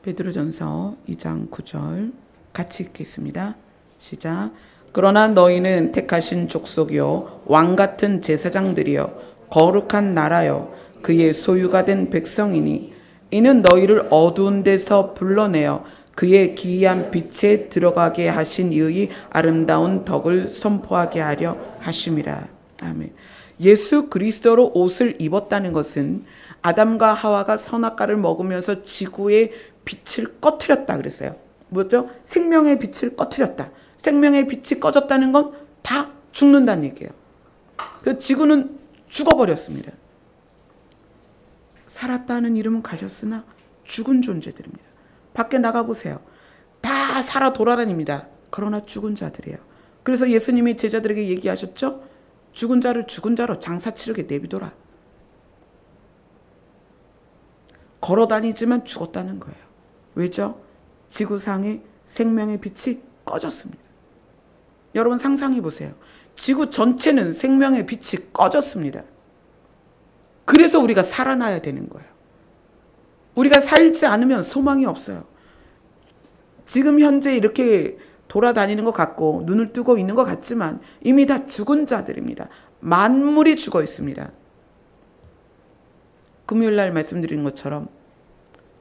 베드로전서 2장 9절 같이 읽겠습니다. 시작. 그러나 너희는 택하신 족속이요 왕 같은 제사장들이요 거룩한 나라요 그의 소유가 된 백성이니 이는 너희를 어두운 데서 불러내어 그의 기이한 빛에 들어가게 하신 이의 아름다운 덕을 선포하게 하려 하심이라. 아멘. 예수 그리스도로 옷을 입었다는 것은 아담과 하와가 선악과를 먹으면서 지구의 빛을 꺼트렸다 그랬어요. 뭐죠? 생명의 빛을 꺼트렸다. 생명의 빛이 꺼졌다는 건 다 죽는다는 얘기예요. 그 지구는 죽어버렸습니다. 살았다는 이름은 가졌으나 죽은 존재들입니다. 밖에 나가보세요. 다 살아 돌아다닙니다. 그러나 죽은 자들이에요. 그래서 예수님이 제자들에게 얘기하셨죠? 죽은 자를 죽은 자로 장사 치르게 내비둬라. 걸어다니지만 죽었다는 거예요. 왜죠? 지구상의 생명의 빛이 꺼졌습니다. 여러분 상상해 보세요. 지구 전체는 생명의 빛이 꺼졌습니다. 그래서 우리가 살아나야 되는 거예요. 우리가 살지 않으면 소망이 없어요. 지금 현재 이렇게 돌아다니는 것 같고 눈을 뜨고 있는 것 같지만 이미 다 죽은 자들입니다. 만물이 죽어 있습니다. 금요일 날 말씀드린 것처럼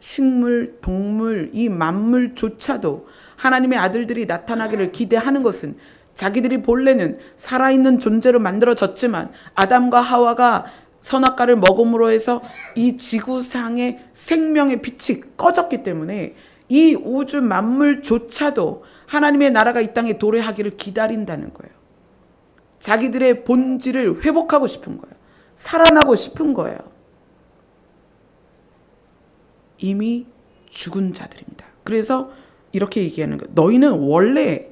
식물, 동물, 이 만물조차도 하나님의 아들들이 나타나기를 기대하는 것은 자기들이 본래는 살아있는 존재로 만들어졌지만 아담과 하와가 선악과를 먹음으로 해서 이 지구상의 생명의 빛이 꺼졌기 때문에 이 우주 만물조차도 하나님의 나라가 이 땅에 도래하기를 기다린다는 거예요. 자기들의 본질을 회복하고 싶은 거예요. 살아나고 싶은 거예요. 이미 죽은 자들입니다. 그래서 이렇게 얘기하는 거예요. 너희는 원래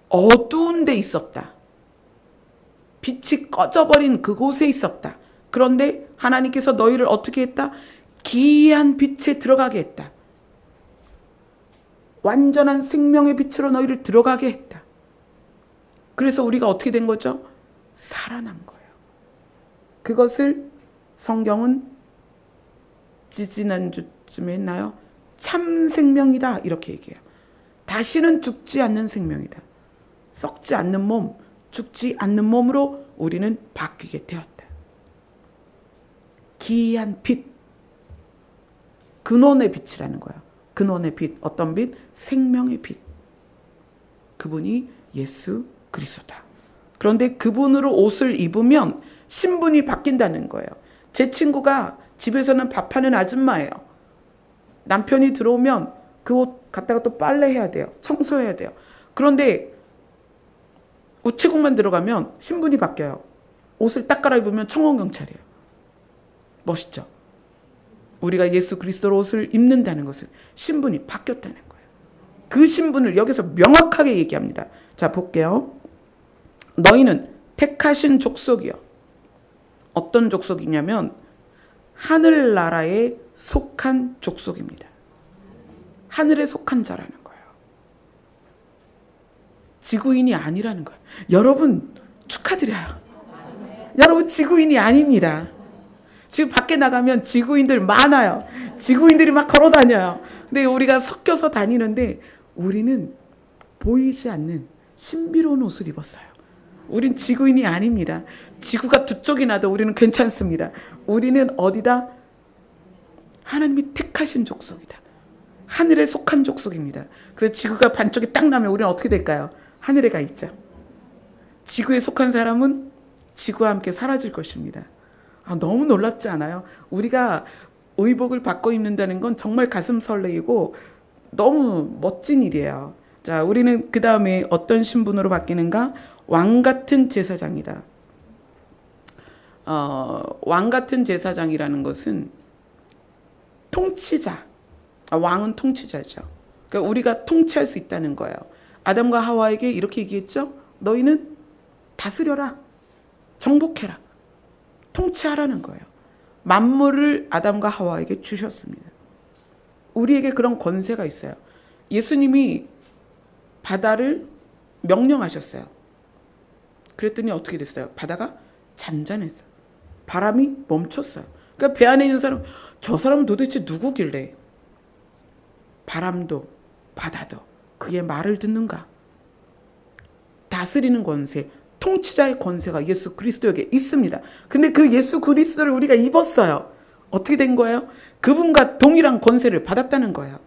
어두운 데 있었다. 빛이 꺼져버린 그곳에 있었다. 그런데 하나님께서 너희를 어떻게 했다? 기이한 빛에 들어가게 했다. 완전한 생명의 빛으로 너희를 들어가게 했다. 그래서 우리가 어떻게 된 거죠? 살아난 거예요. 그것을 성경은 지지난주쯤에 했나요? 참 생명이다 이렇게 얘기해요. 다시는 죽지 않는 생명이다. 썩지 않는 몸, 죽지 않는 몸으로 우리는 바뀌게 되었다. 기이한 빛, 근원의 빛이라는 거예요. 근원의 빛, 어떤 빛? 생명의 빛. 그분이 예수 그리스도다. 그런데 그분으로 옷을 입으면 신분이 바뀐다는 거예요. 제 친구가 집에서는 밥하는 아줌마예요. 남편이 들어오면 그 옷 갖다가 또 빨래해야 돼요. 청소해야 돼요. 그런데 우체국만 들어가면 신분이 바뀌어요. 옷을 딱 갈아입으면 청원경찰이에요. 멋있죠? 우리가 예수 그리스도로 옷을 입는다는 것은 신분이 바뀌었다는 거예요. 그 신분을 여기서 명확하게 얘기합니다. 자, 볼게요. 너희는 택하신 족속이요. 어떤 족속이냐면 하늘나라에 속한 족속입니다. 하늘에 속한 자라는 거예요. 지구인이 아니라는 거예요. 여러분 축하드려요. 여러분 지구인이 아닙니다. 지금 밖에 나가면 지구인들 많아요. 지구인들이 막 걸어 다녀요. 근데 우리가 섞여서 다니는데 우리는 보이지 않는 신비로운 옷을 입었어요. 우린 지구인이 아닙니다. 지구가 두 쪽이 나도 우리는 괜찮습니다. 우리는 어디다? 하나님이 택하신 족속이다. 하늘에 속한 족속입니다. 그래서 지구가 반쪽이 딱 나면 우리는 어떻게 될까요? 하늘에 가 있죠. 지구에 속한 사람은 지구와 함께 사라질 것입니다. 너무 놀랍지 않아요? 우리가 의복을 바꿔 입는다는 건 정말 가슴 설레이고 너무 멋진 일이에요. 자, 우리는 그 다음에 어떤 신분으로 바뀌는가? 왕 같은 제사장이다. 왕 같은 제사장이라는 것은 통치자. 왕은 통치자죠. 그러니까 우리가 통치할 수 있다는 거예요. 아담과 하와에게 이렇게 얘기했죠. 너희는 다스려라. 정복해라. 통치하라는 거예요. 만물을 아담과 하와에게 주셨습니다. 우리에게 그런 권세가 있어요. 예수님이 바다를 명령하셨어요. 그랬더니 어떻게 됐어요? 바다가 잔잔했어요. 바람이 멈췄어요. 그러니까 배 안에 있는 사람, 저 사람은 도대체 누구길래 바람도 바다도 그의 말을 듣는가? 다스리는 권세, 통치자의 권세가 예수 그리스도에게 있습니다. 근데 그 예수 그리스도를 우리가 입었어요. 어떻게 된 거예요? 그분과 동일한 권세를 받았다는 거예요.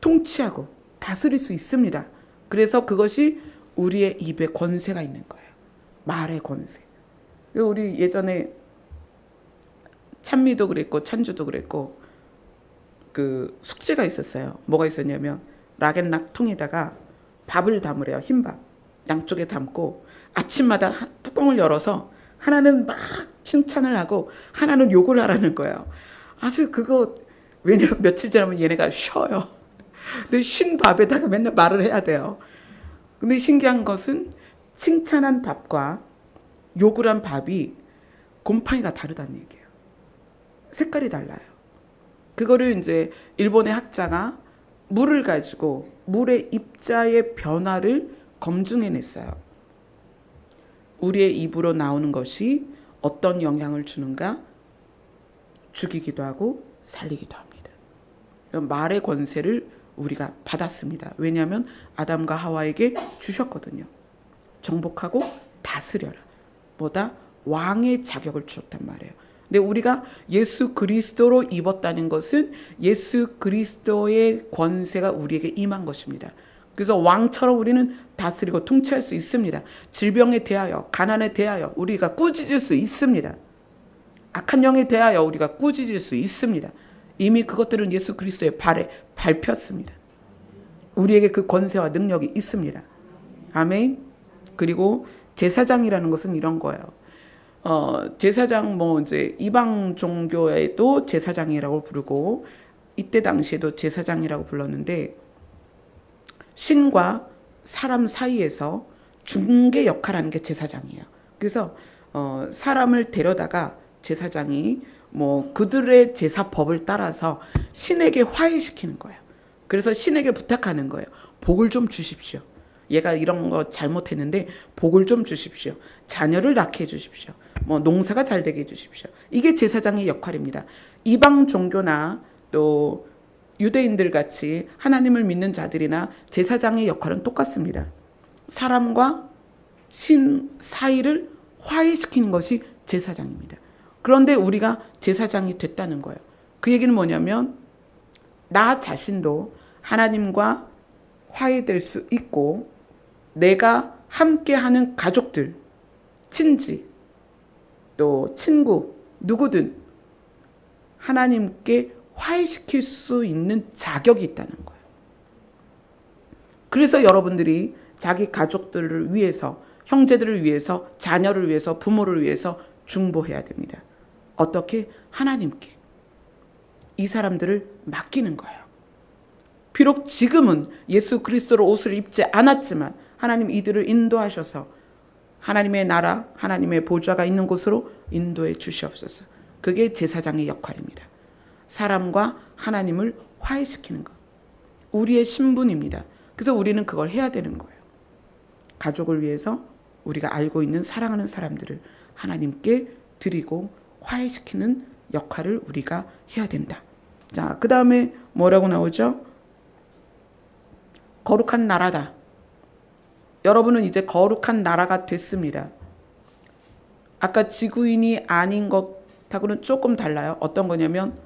통치하고 다스릴 수 있습니다. 그래서 그것이 우리의 입에 권세가 있는 거예요. 말의 권세. 우리 예전에 찬미도 그랬고 찬주도 그랬고 그 숙제가 있었어요. 뭐가 있었냐면 락앤락 통에다가 밥을 담으래요. 흰밥. 양쪽에 담고 아침마다 뚜껑을 열어서 하나는 막 칭찬을 하고 하나는 욕을 하라는 거예요. 아주 그거 왜냐면 며칠 지나면 얘네가 쉬어요. 근데 쉰 밥에다가 맨날 말을 해야 돼요. 근데 신기한 것은 칭찬한 밥과 욕을 한 밥이 곰팡이가 다르다는 얘기예요. 색깔이 달라요. 그거를 이제 일본의 학자가 물을 가지고 물의 입자의 변화를 검증해냈어요. 우리의 입으로 나오는 것이 어떤 영향을 주는가? 죽이기도 하고 살리기도 합니다. 말의 권세를 우리가 받았습니다. 왜냐하면 아담과 하와에게 주셨거든요. 정복하고 다스려라. 뭐다? 왕의 자격을 주셨단 말이에요. 근데 우리가 예수 그리스도로 입었다는 것은 예수 그리스도의 권세가 우리에게 임한 것입니다. 그래서 왕처럼 우리는 다스리고 통치할 수 있습니다. 질병에 대하여, 가난에 대하여 우리가 꾸짖을 수 있습니다. 악한 영에 대하여 우리가 꾸짖을 수 있습니다. 이미 그것들은 예수 그리스도의 발에 밟혔습니다. 우리에게 그 권세와 능력이 있습니다. 아멘. 그리고 제사장이라는 것은 이런 거예요. 제사장 이제 이방 종교에도 제사장이라고 부르고 이때 당시에도 제사장이라고 불렀는데 신과 사람 사이에서 중개 역할하는 게 제사장이에요. 그래서 사람을 데려다가 제사장이 그들의 제사법을 따라서 신에게 화해시키는 거예요. 그래서 신에게 부탁하는 거예요. 복을 좀 주십시오. 얘가 이런 거 잘못했는데 복을 좀 주십시오. 자녀를 낳게 해주십시오. 농사가 잘 되게 해주십시오. 이게 제사장의 역할입니다. 이방 종교나 또 유대인들 같이 하나님을 믿는 자들이나 제사장의 역할은 똑같습니다. 사람과 신 사이를 화해시키는 것이 제사장입니다. 그런데 우리가 제사장이 됐다는 거예요. 그 얘기는 뭐냐면 나 자신도 하나님과 화해될 수 있고 내가 함께하는 가족들, 친지, 또 친구, 누구든 하나님께 화해시킬 수 있는 자격이 있다는 거예요. 그래서 여러분들이 자기 가족들을 위해서, 형제들을 위해서, 자녀를 위해서, 부모를 위해서 중보해야 됩니다. 어떻게? 하나님께 이 사람들을 맡기는 거예요. 비록 지금은 예수 그리스도로 옷을 입지 않았지만 하나님 이들을 인도하셔서 하나님의 나라, 하나님의 보좌가 있는 곳으로 인도해 주시옵소서. 그게 제사장의 역할입니다. 사람과 하나님을 화해시키는 것. 우리의 신분입니다. 그래서 우리는 그걸 해야 되는 거예요. 가족을 위해서 우리가 알고 있는 사랑하는 사람들을 하나님께 드리고 화해시키는 역할을 우리가 해야 된다. 자, 그 다음에 뭐라고 나오죠? 거룩한 나라다. 여러분은 이제 거룩한 나라가 됐습니다. 아까 지구인이 아닌 것하고는 조금 달라요. 어떤 거냐면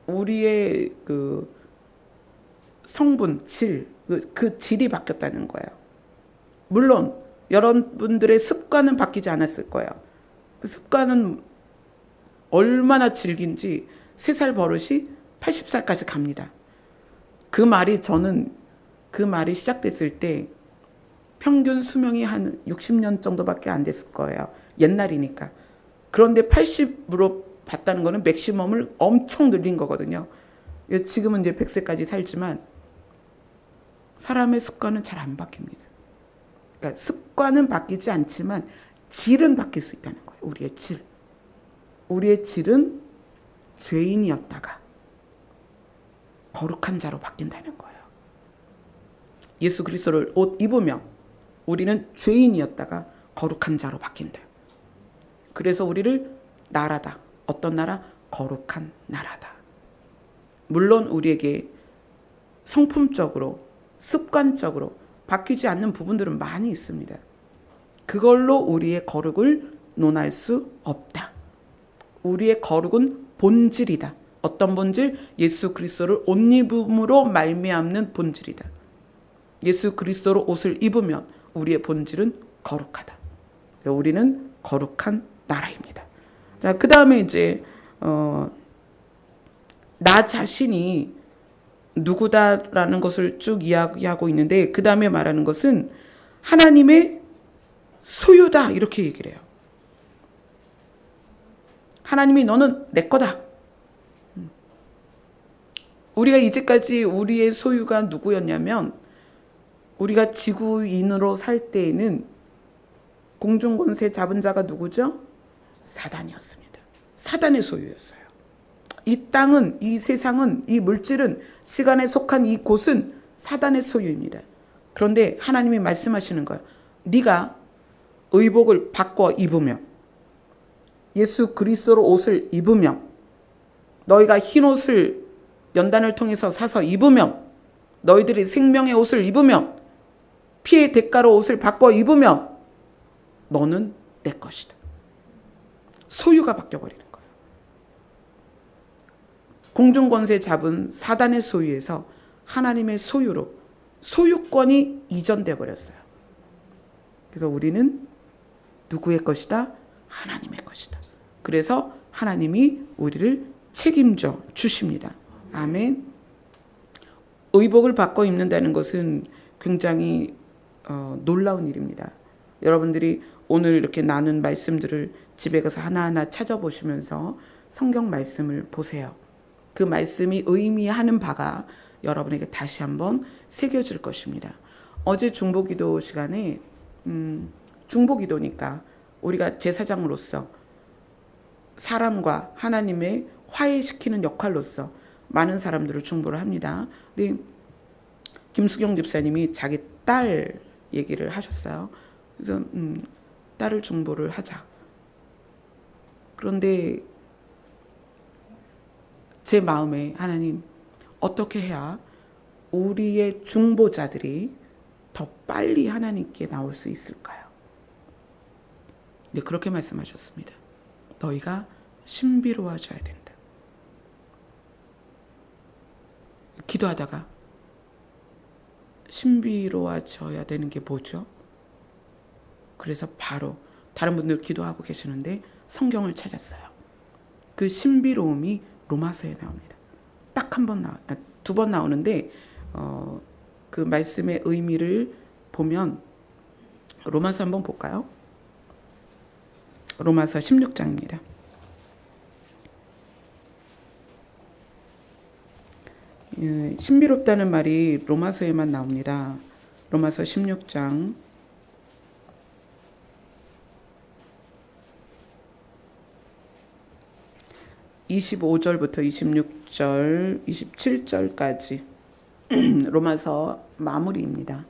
우리의 그 성분, 질, 그 질이 바뀌었다는 거예요. 물론 여러분들의 습관은 바뀌지 않았을 거예요. 습관은 얼마나 질긴지 3살 버릇이 80살까지 갑니다. 저는 그 말이 시작됐을 때 평균 수명이 한 60년 정도밖에 안 됐을 거예요. 옛날이니까. 그런데 80으로 봤다는 거는 맥시멈을 엄청 늘린 거거든요. 지금은 이제 100세까지 살지만 사람의 습관은 잘 안 바뀝니다. 그러니까 습관은 바뀌지 않지만 질은 바뀔 수 있다는 거예요. 우리의 질. 우리의 질은 죄인이었다가 거룩한 자로 바뀐다는 거예요. 예수 그리스도를 옷 입으며 우리는 죄인이었다가 거룩한 자로 바뀐다. 그래서 우리를 나라다. 어떤 나라? 거룩한 나라다. 물론 우리에게 성품적으로, 습관적으로 바뀌지 않는 부분들은 많이 있습니다. 그걸로 우리의 거룩을 논할 수 없다. 우리의 거룩은 본질이다. 어떤 본질? 예수 그리스도를 옷 입음으로 말미암는 본질이다. 예수 그리스도로 옷을 입으면 우리의 본질은 거룩하다. 우리는 거룩한 나라입니다. 자, 그 다음에 이제 나 자신이 누구다라는 것을 쭉 이야기하고 있는데 그 다음에 말하는 것은 하나님의 소유다 이렇게 얘기를 해요. 하나님이 너는 내 거다. 우리가 이제까지 우리의 소유가 누구였냐면 우리가 지구인으로 살 때에는 공중권세 잡은 자가 누구죠? 사단이었습니다. 사단의 소유였어요. 이 땅은, 이 세상은, 이 물질은, 시간에 속한 이 곳은 사단의 소유입니다. 그런데 하나님이 말씀하시는 거예요. 네가 의복을 바꿔 입으며 예수 그리스도로 옷을 입으며 너희가 흰 옷을 연단을 통해서 사서 입으며 너희들이 생명의 옷을 입으며 피의 대가로 옷을 바꿔 입으며 너는 내 것이다. 소유가 바뀌어버리는 거예요. 공중권세 잡은 사단의 소유에서 하나님의 소유로 소유권이 이전돼 버렸어요. 그래서 우리는 누구의 것이다? 하나님의 것이다. 그래서 하나님이 우리를 책임져 주십니다. 아멘. 의복을 바꿔 입는다는 것은 굉장히 놀라운 일입니다. 여러분들이 오늘 이렇게 나눈 말씀들을 집에 가서 하나하나 찾아보시면서 성경 말씀을 보세요. 그 말씀이 의미하는 바가 여러분에게 다시 한번 새겨질 것입니다. 어제 중보기도 시간에 중보기도니까 우리가 제사장으로서 사람과 하나님의 화해시키는 역할로서 많은 사람들을 중보를 합니다. 근데 김수경 집사님이 자기 딸 얘기를 하셨어요. 그래서 딸을 중보를 하자. 그런데 제 마음에 하나님 어떻게 해야 우리의 중보자들이 더 빨리 하나님께 나올 수 있을까요? 네, 그렇게 말씀하셨습니다. 너희가 신비로워져야 된다. 기도하다가 신비로워져야 되는 게 뭐죠? 그래서 바로 다른 분들 기도하고 계시는데 성경을 찾았어요. 그 신비로움이 로마서에 나옵니다. 딱 두 번 나오는데 그 말씀의 의미를 보면 로마서 한번 볼까요? 로마서 16장입니다. 신비롭다는 말이 로마서에만 나옵니다. 로마서 16장 25절부터 26절, 27절까지 로마서 마무리입니다.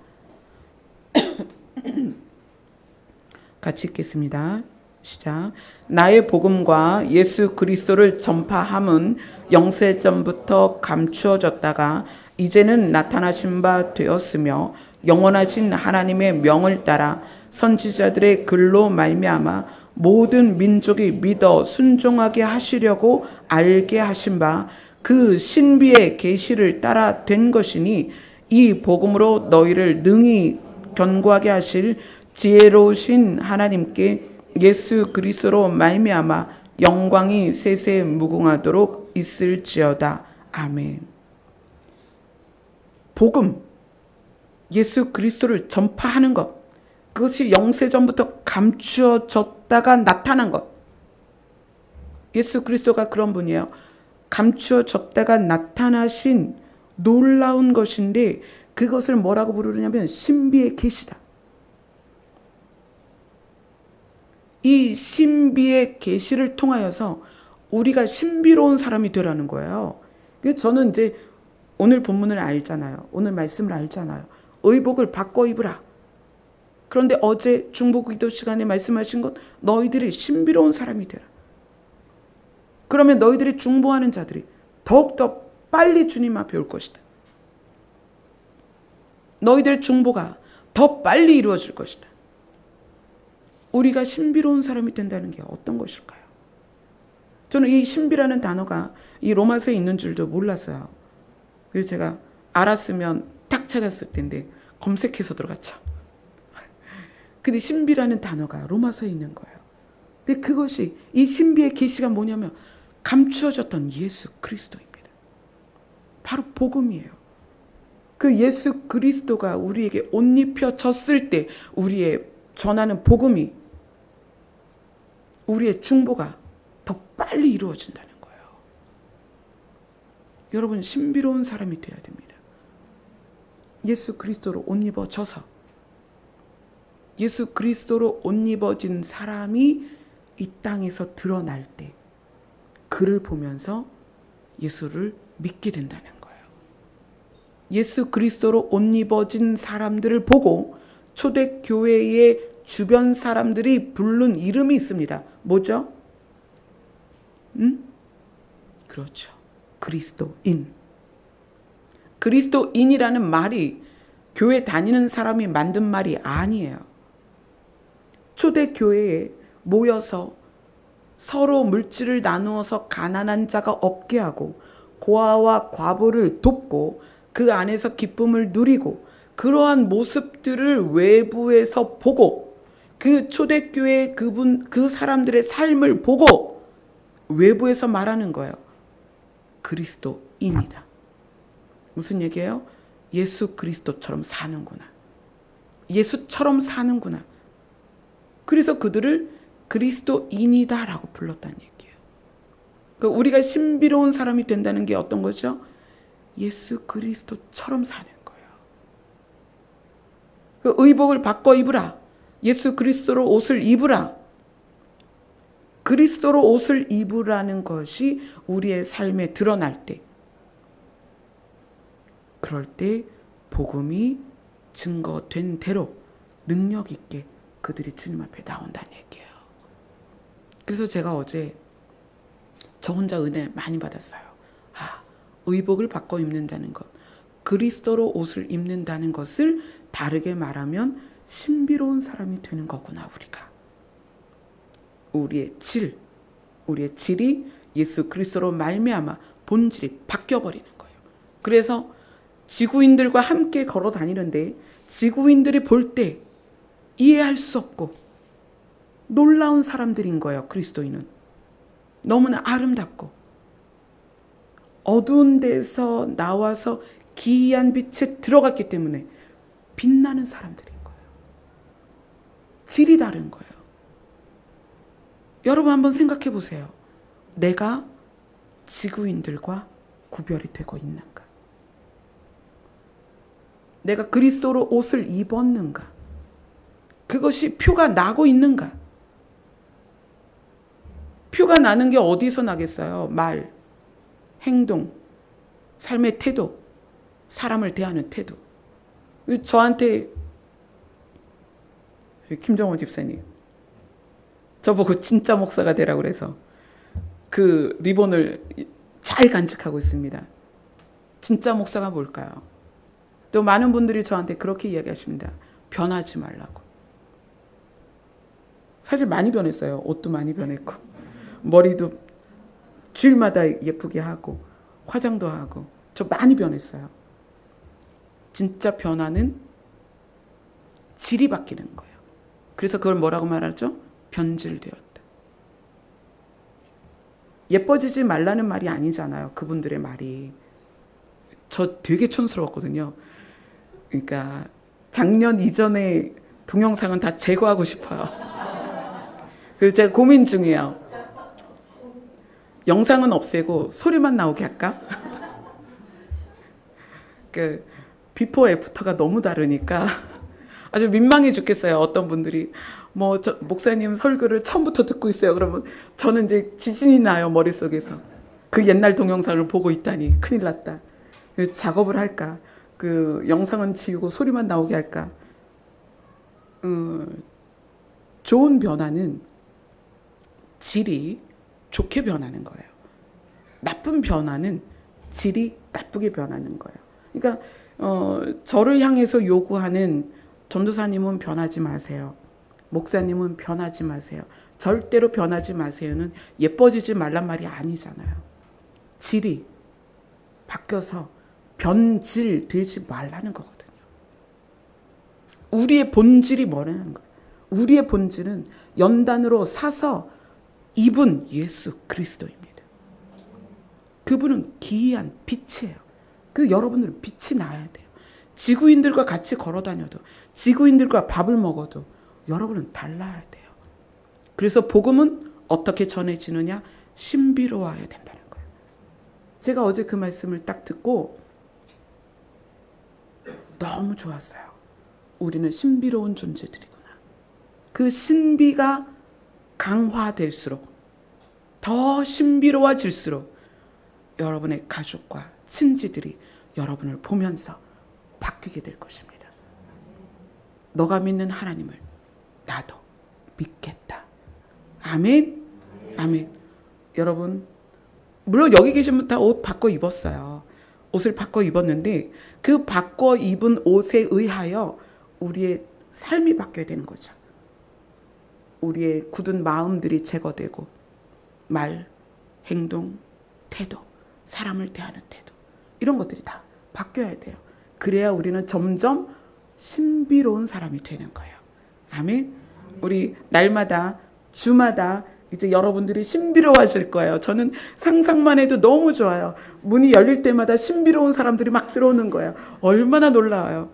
같이 읽겠습니다. 시작. 나의 복음과 예수 그리스도를 전파함은 영세전부터 감추어졌다가 이제는 나타나신 바 되었으며 영원하신 하나님의 명을 따라 선지자들의 글로 말미암아 모든 민족이 믿어 순종하게 하시려고 알게 하신 바 그 신비의 계시를 따라 된 것이니 이 복음으로 너희를 능히 견고하게 하실 지혜로우신 하나님께 예수 그리스도로 말미암아 영광이 세세 무궁하도록 있을지어다. 아멘. 복음, 예수 그리스도를 전파하는 것, 그것이 영세전부터 감추어졌다가 나타난 것. 예수 그리스도가 그런 분이에요. 감추어졌다가 나타나신 놀라운 것인데 그것을 뭐라고 부르냐면 신비의 계시다. 이 신비의 계시를 통하여서 우리가 신비로운 사람이 되라는 거예요. 저는 이제 오늘 본문을 알잖아요. 오늘 말씀을 알잖아요. 의복을 바꿔 입으라. 그런데 어제 중보기도 시간에 말씀하신 것, 너희들이 신비로운 사람이 되라. 그러면 너희들이 중보하는 자들이 더욱더 빨리 주님 앞에 올 것이다. 너희들의 중보가 더 빨리 이루어질 것이다. 우리가 신비로운 사람이 된다는 게 어떤 것일까요? 저는 이 신비라는 단어가 이 로마서에 있는 줄도 몰랐어요. 그래서 제가 알았으면 딱 찾았을 텐데 검색해서 들어갔죠. 근데 신비라는 단어가 로마서에 있는 거예요. 근데 그것이 이 신비의 계시가 뭐냐면 감추어졌던 예수 그리스도입니다. 바로 복음이에요. 그 예수 그리스도가 우리에게 옷 입혀졌을 때 우리의 전하는 복음이, 우리의 중보가 더 빨리 이루어진다는 거예요. 여러분, 신비로운 사람이 되어야 됩니다. 예수 그리스도로 옷 입어져서, 예수 그리스도로 옷 입어진 사람이 이 땅에서 드러날 때 그를 보면서 예수를 믿게 된다는 거예요. 예수 그리스도로 옷 입어진 사람들을 보고 초대교회의 주변 사람들이 부른 이름이 있습니다. 뭐죠? 그렇죠. 그리스도인. 그리스도인이라는 말이 교회 다니는 사람이 만든 말이 아니에요. 초대교회에 모여서 서로 물질을 나누어서 가난한 자가 없게 하고 고아와 과부를 돕고 그 안에서 기쁨을 누리고 그러한 모습들을 외부에서 보고 그 초대교회 그 사람들의 삶을 보고 외부에서 말하는 거예요. 그리스도인이다. 무슨 얘기예요? 예수 그리스도처럼 사는구나. 예수처럼 사는구나. 그래서 그들을 그리스도인이다라고 불렀다는 얘기예요. 그러니까 우리가 신비로운 사람이 된다는 게 어떤 거죠? 예수 그리스도처럼 사는 거예요. 그 의복을 바꿔 입으라. 예수 그리스도로 옷을 입으라. 그리스도로 옷을 입으라는 것이 우리의 삶에 드러날 때, 그럴 때 복음이 증거된 대로 능력 있게 그들이 주님 앞에 나온다는 얘기예요. 그래서 제가 어제 저 혼자 은혜 많이 받았어요. 의복을 바꿔 입는다는 것, 그리스도로 옷을 입는다는 것을 다르게 말하면 신비로운 사람이 되는 거구나. 우리의 질이 예수 그리스도로 말미암아 본질이 바뀌어버리는 거예요. 그래서 지구인들과 함께 걸어 다니는데 지구인들이 볼 때 이해할 수 없고 놀라운 사람들인 거예요. 그리스도인은 너무나 아름답고 어두운 데서 나와서 기이한 빛에 들어갔기 때문에 빛나는 사람들인 거예요. 질이 다른 거예요. 여러분 한번 생각해 보세요. 내가 지구인들과 구별이 되고 있는가? 내가 그리스도로 옷을 입었는가? 그것이 표가 나고 있는가? 표가 나는 게 어디서 나겠어요? 말, 행동, 삶의 태도, 사람을 대하는 태도. 저한테 김정호 집사님 저보고 진짜 목사가 되라고 그래서 그 리본을 잘 간직하고 있습니다. 진짜 목사가 뭘까요? 또 많은 분들이 저한테 그렇게 이야기하십니다. 변하지 말라고. 사실 많이 변했어요. 옷도 많이 변했고 머리도 주일마다 예쁘게 하고 화장도 하고 저 많이 변했어요. 진짜 변화는 질이 바뀌는 거예요. 그래서 그걸 뭐라고 말하죠? 변질되었다. 예뻐지지 말라는 말이 아니잖아요. 그분들의 말이. 저 되게 촌스러웠거든요. 그러니까 작년 이전에 동영상은 다 제거하고 싶어요. 그래서 제가 고민 중이에요. 영상은 없애고 소리만 나오게 할까? 그 비포 애프터가 너무 다르니까 아주 민망해 죽겠어요. 어떤 분들이 목사님 설교를 처음부터 듣고 있어요. 그러면 저는 이제 지진이 나요. 머릿속에서. 그 옛날 동영상을 보고 있다니 큰일 났다. 작업을 할까? 그 영상은 지우고 소리만 나오게 할까? 좋은 변화는 질이 좋게 변하는 거예요. 나쁜 변화는 질이 나쁘게 변하는 거예요. 그러니까 저를 향해서 요구하는 전도사님은 변하지 마세요. 목사님은 변하지 마세요. 절대로 변하지 마세요는 예뻐지지 말란 말이 아니잖아요. 질이 바뀌어서 변질되지 말라는 거거든요. 우리의 본질이 뭐라는 거예요. 우리의 본질은 연단으로 사서 입은 예수 그리스도입니다. 그분은 기이한 빛이에요. 그 여러분들은 빛이 나야 돼요. 지구인들과 같이 걸어 다녀도 지구인들과 밥을 먹어도 여러분은 달라야 돼요. 그래서 복음은 어떻게 전해지느냐? 신비로워야 된다는 거예요. 제가 어제 그 말씀을 딱 듣고 너무 좋았어요. 우리는 신비로운 존재들이구나. 그 신비가 강화될수록 더 신비로워질수록 여러분의 가족과 친지들이 여러분을 보면서 바뀌게 될 것입니다. 너가 믿는 하나님을 나도 믿겠다. 아멘. 아멘. 여러분, 물론 여기 계신 분 다 옷 바꿔 입었어요. 옷을 바꿔 입었는데 그 바꿔 입은 옷에 의하여 우리의 삶이 바뀌어야 되는 거죠. 우리의 굳은 마음들이 제거되고 말, 행동, 태도, 사람을 대하는 태도 이런 것들이 다 바뀌어야 돼요. 그래야 우리는 점점 신비로운 사람이 되는 거예요. 아멘. 우리 날마다 주마다 이제 여러분들이 신비로워질 거예요. 저는 상상만 해도 너무 좋아요. 문이 열릴 때마다 신비로운 사람들이 막 들어오는 거예요. 얼마나 놀라워요.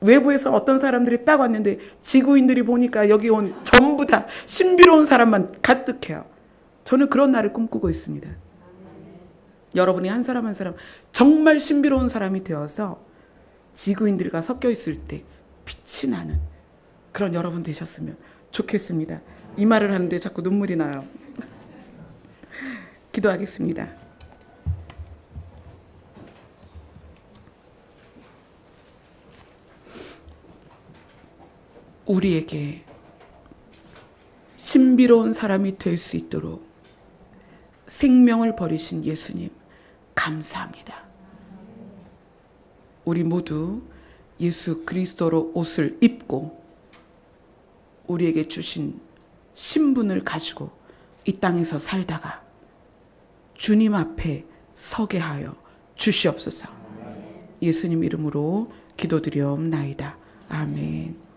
외부에서 어떤 사람들이 딱 왔는데 지구인들이 보니까 여기 온 전부 다 신비로운 사람만 가득해요. 저는 그런 날을 꿈꾸고 있습니다. 여러분이 한 사람 한 사람 정말 신비로운 사람이 되어서 지구인들과 섞여 있을 때 빛이 나는 그런 여러분 되셨으면 좋겠습니다. 이 말을 하는데 자꾸 눈물이 나요. 기도하겠습니다. 우리에게 신비로운 사람이 될 수 있도록 생명을 버리신 예수님 감사합니다. 우리 모두 예수 그리스도로 옷을 입고 우리에게 주신 신분을 가지고 이 땅에서 살다가 주님 앞에 서게 하여 주시옵소서. 예수님 이름으로 기도드리옵나이다. 아멘.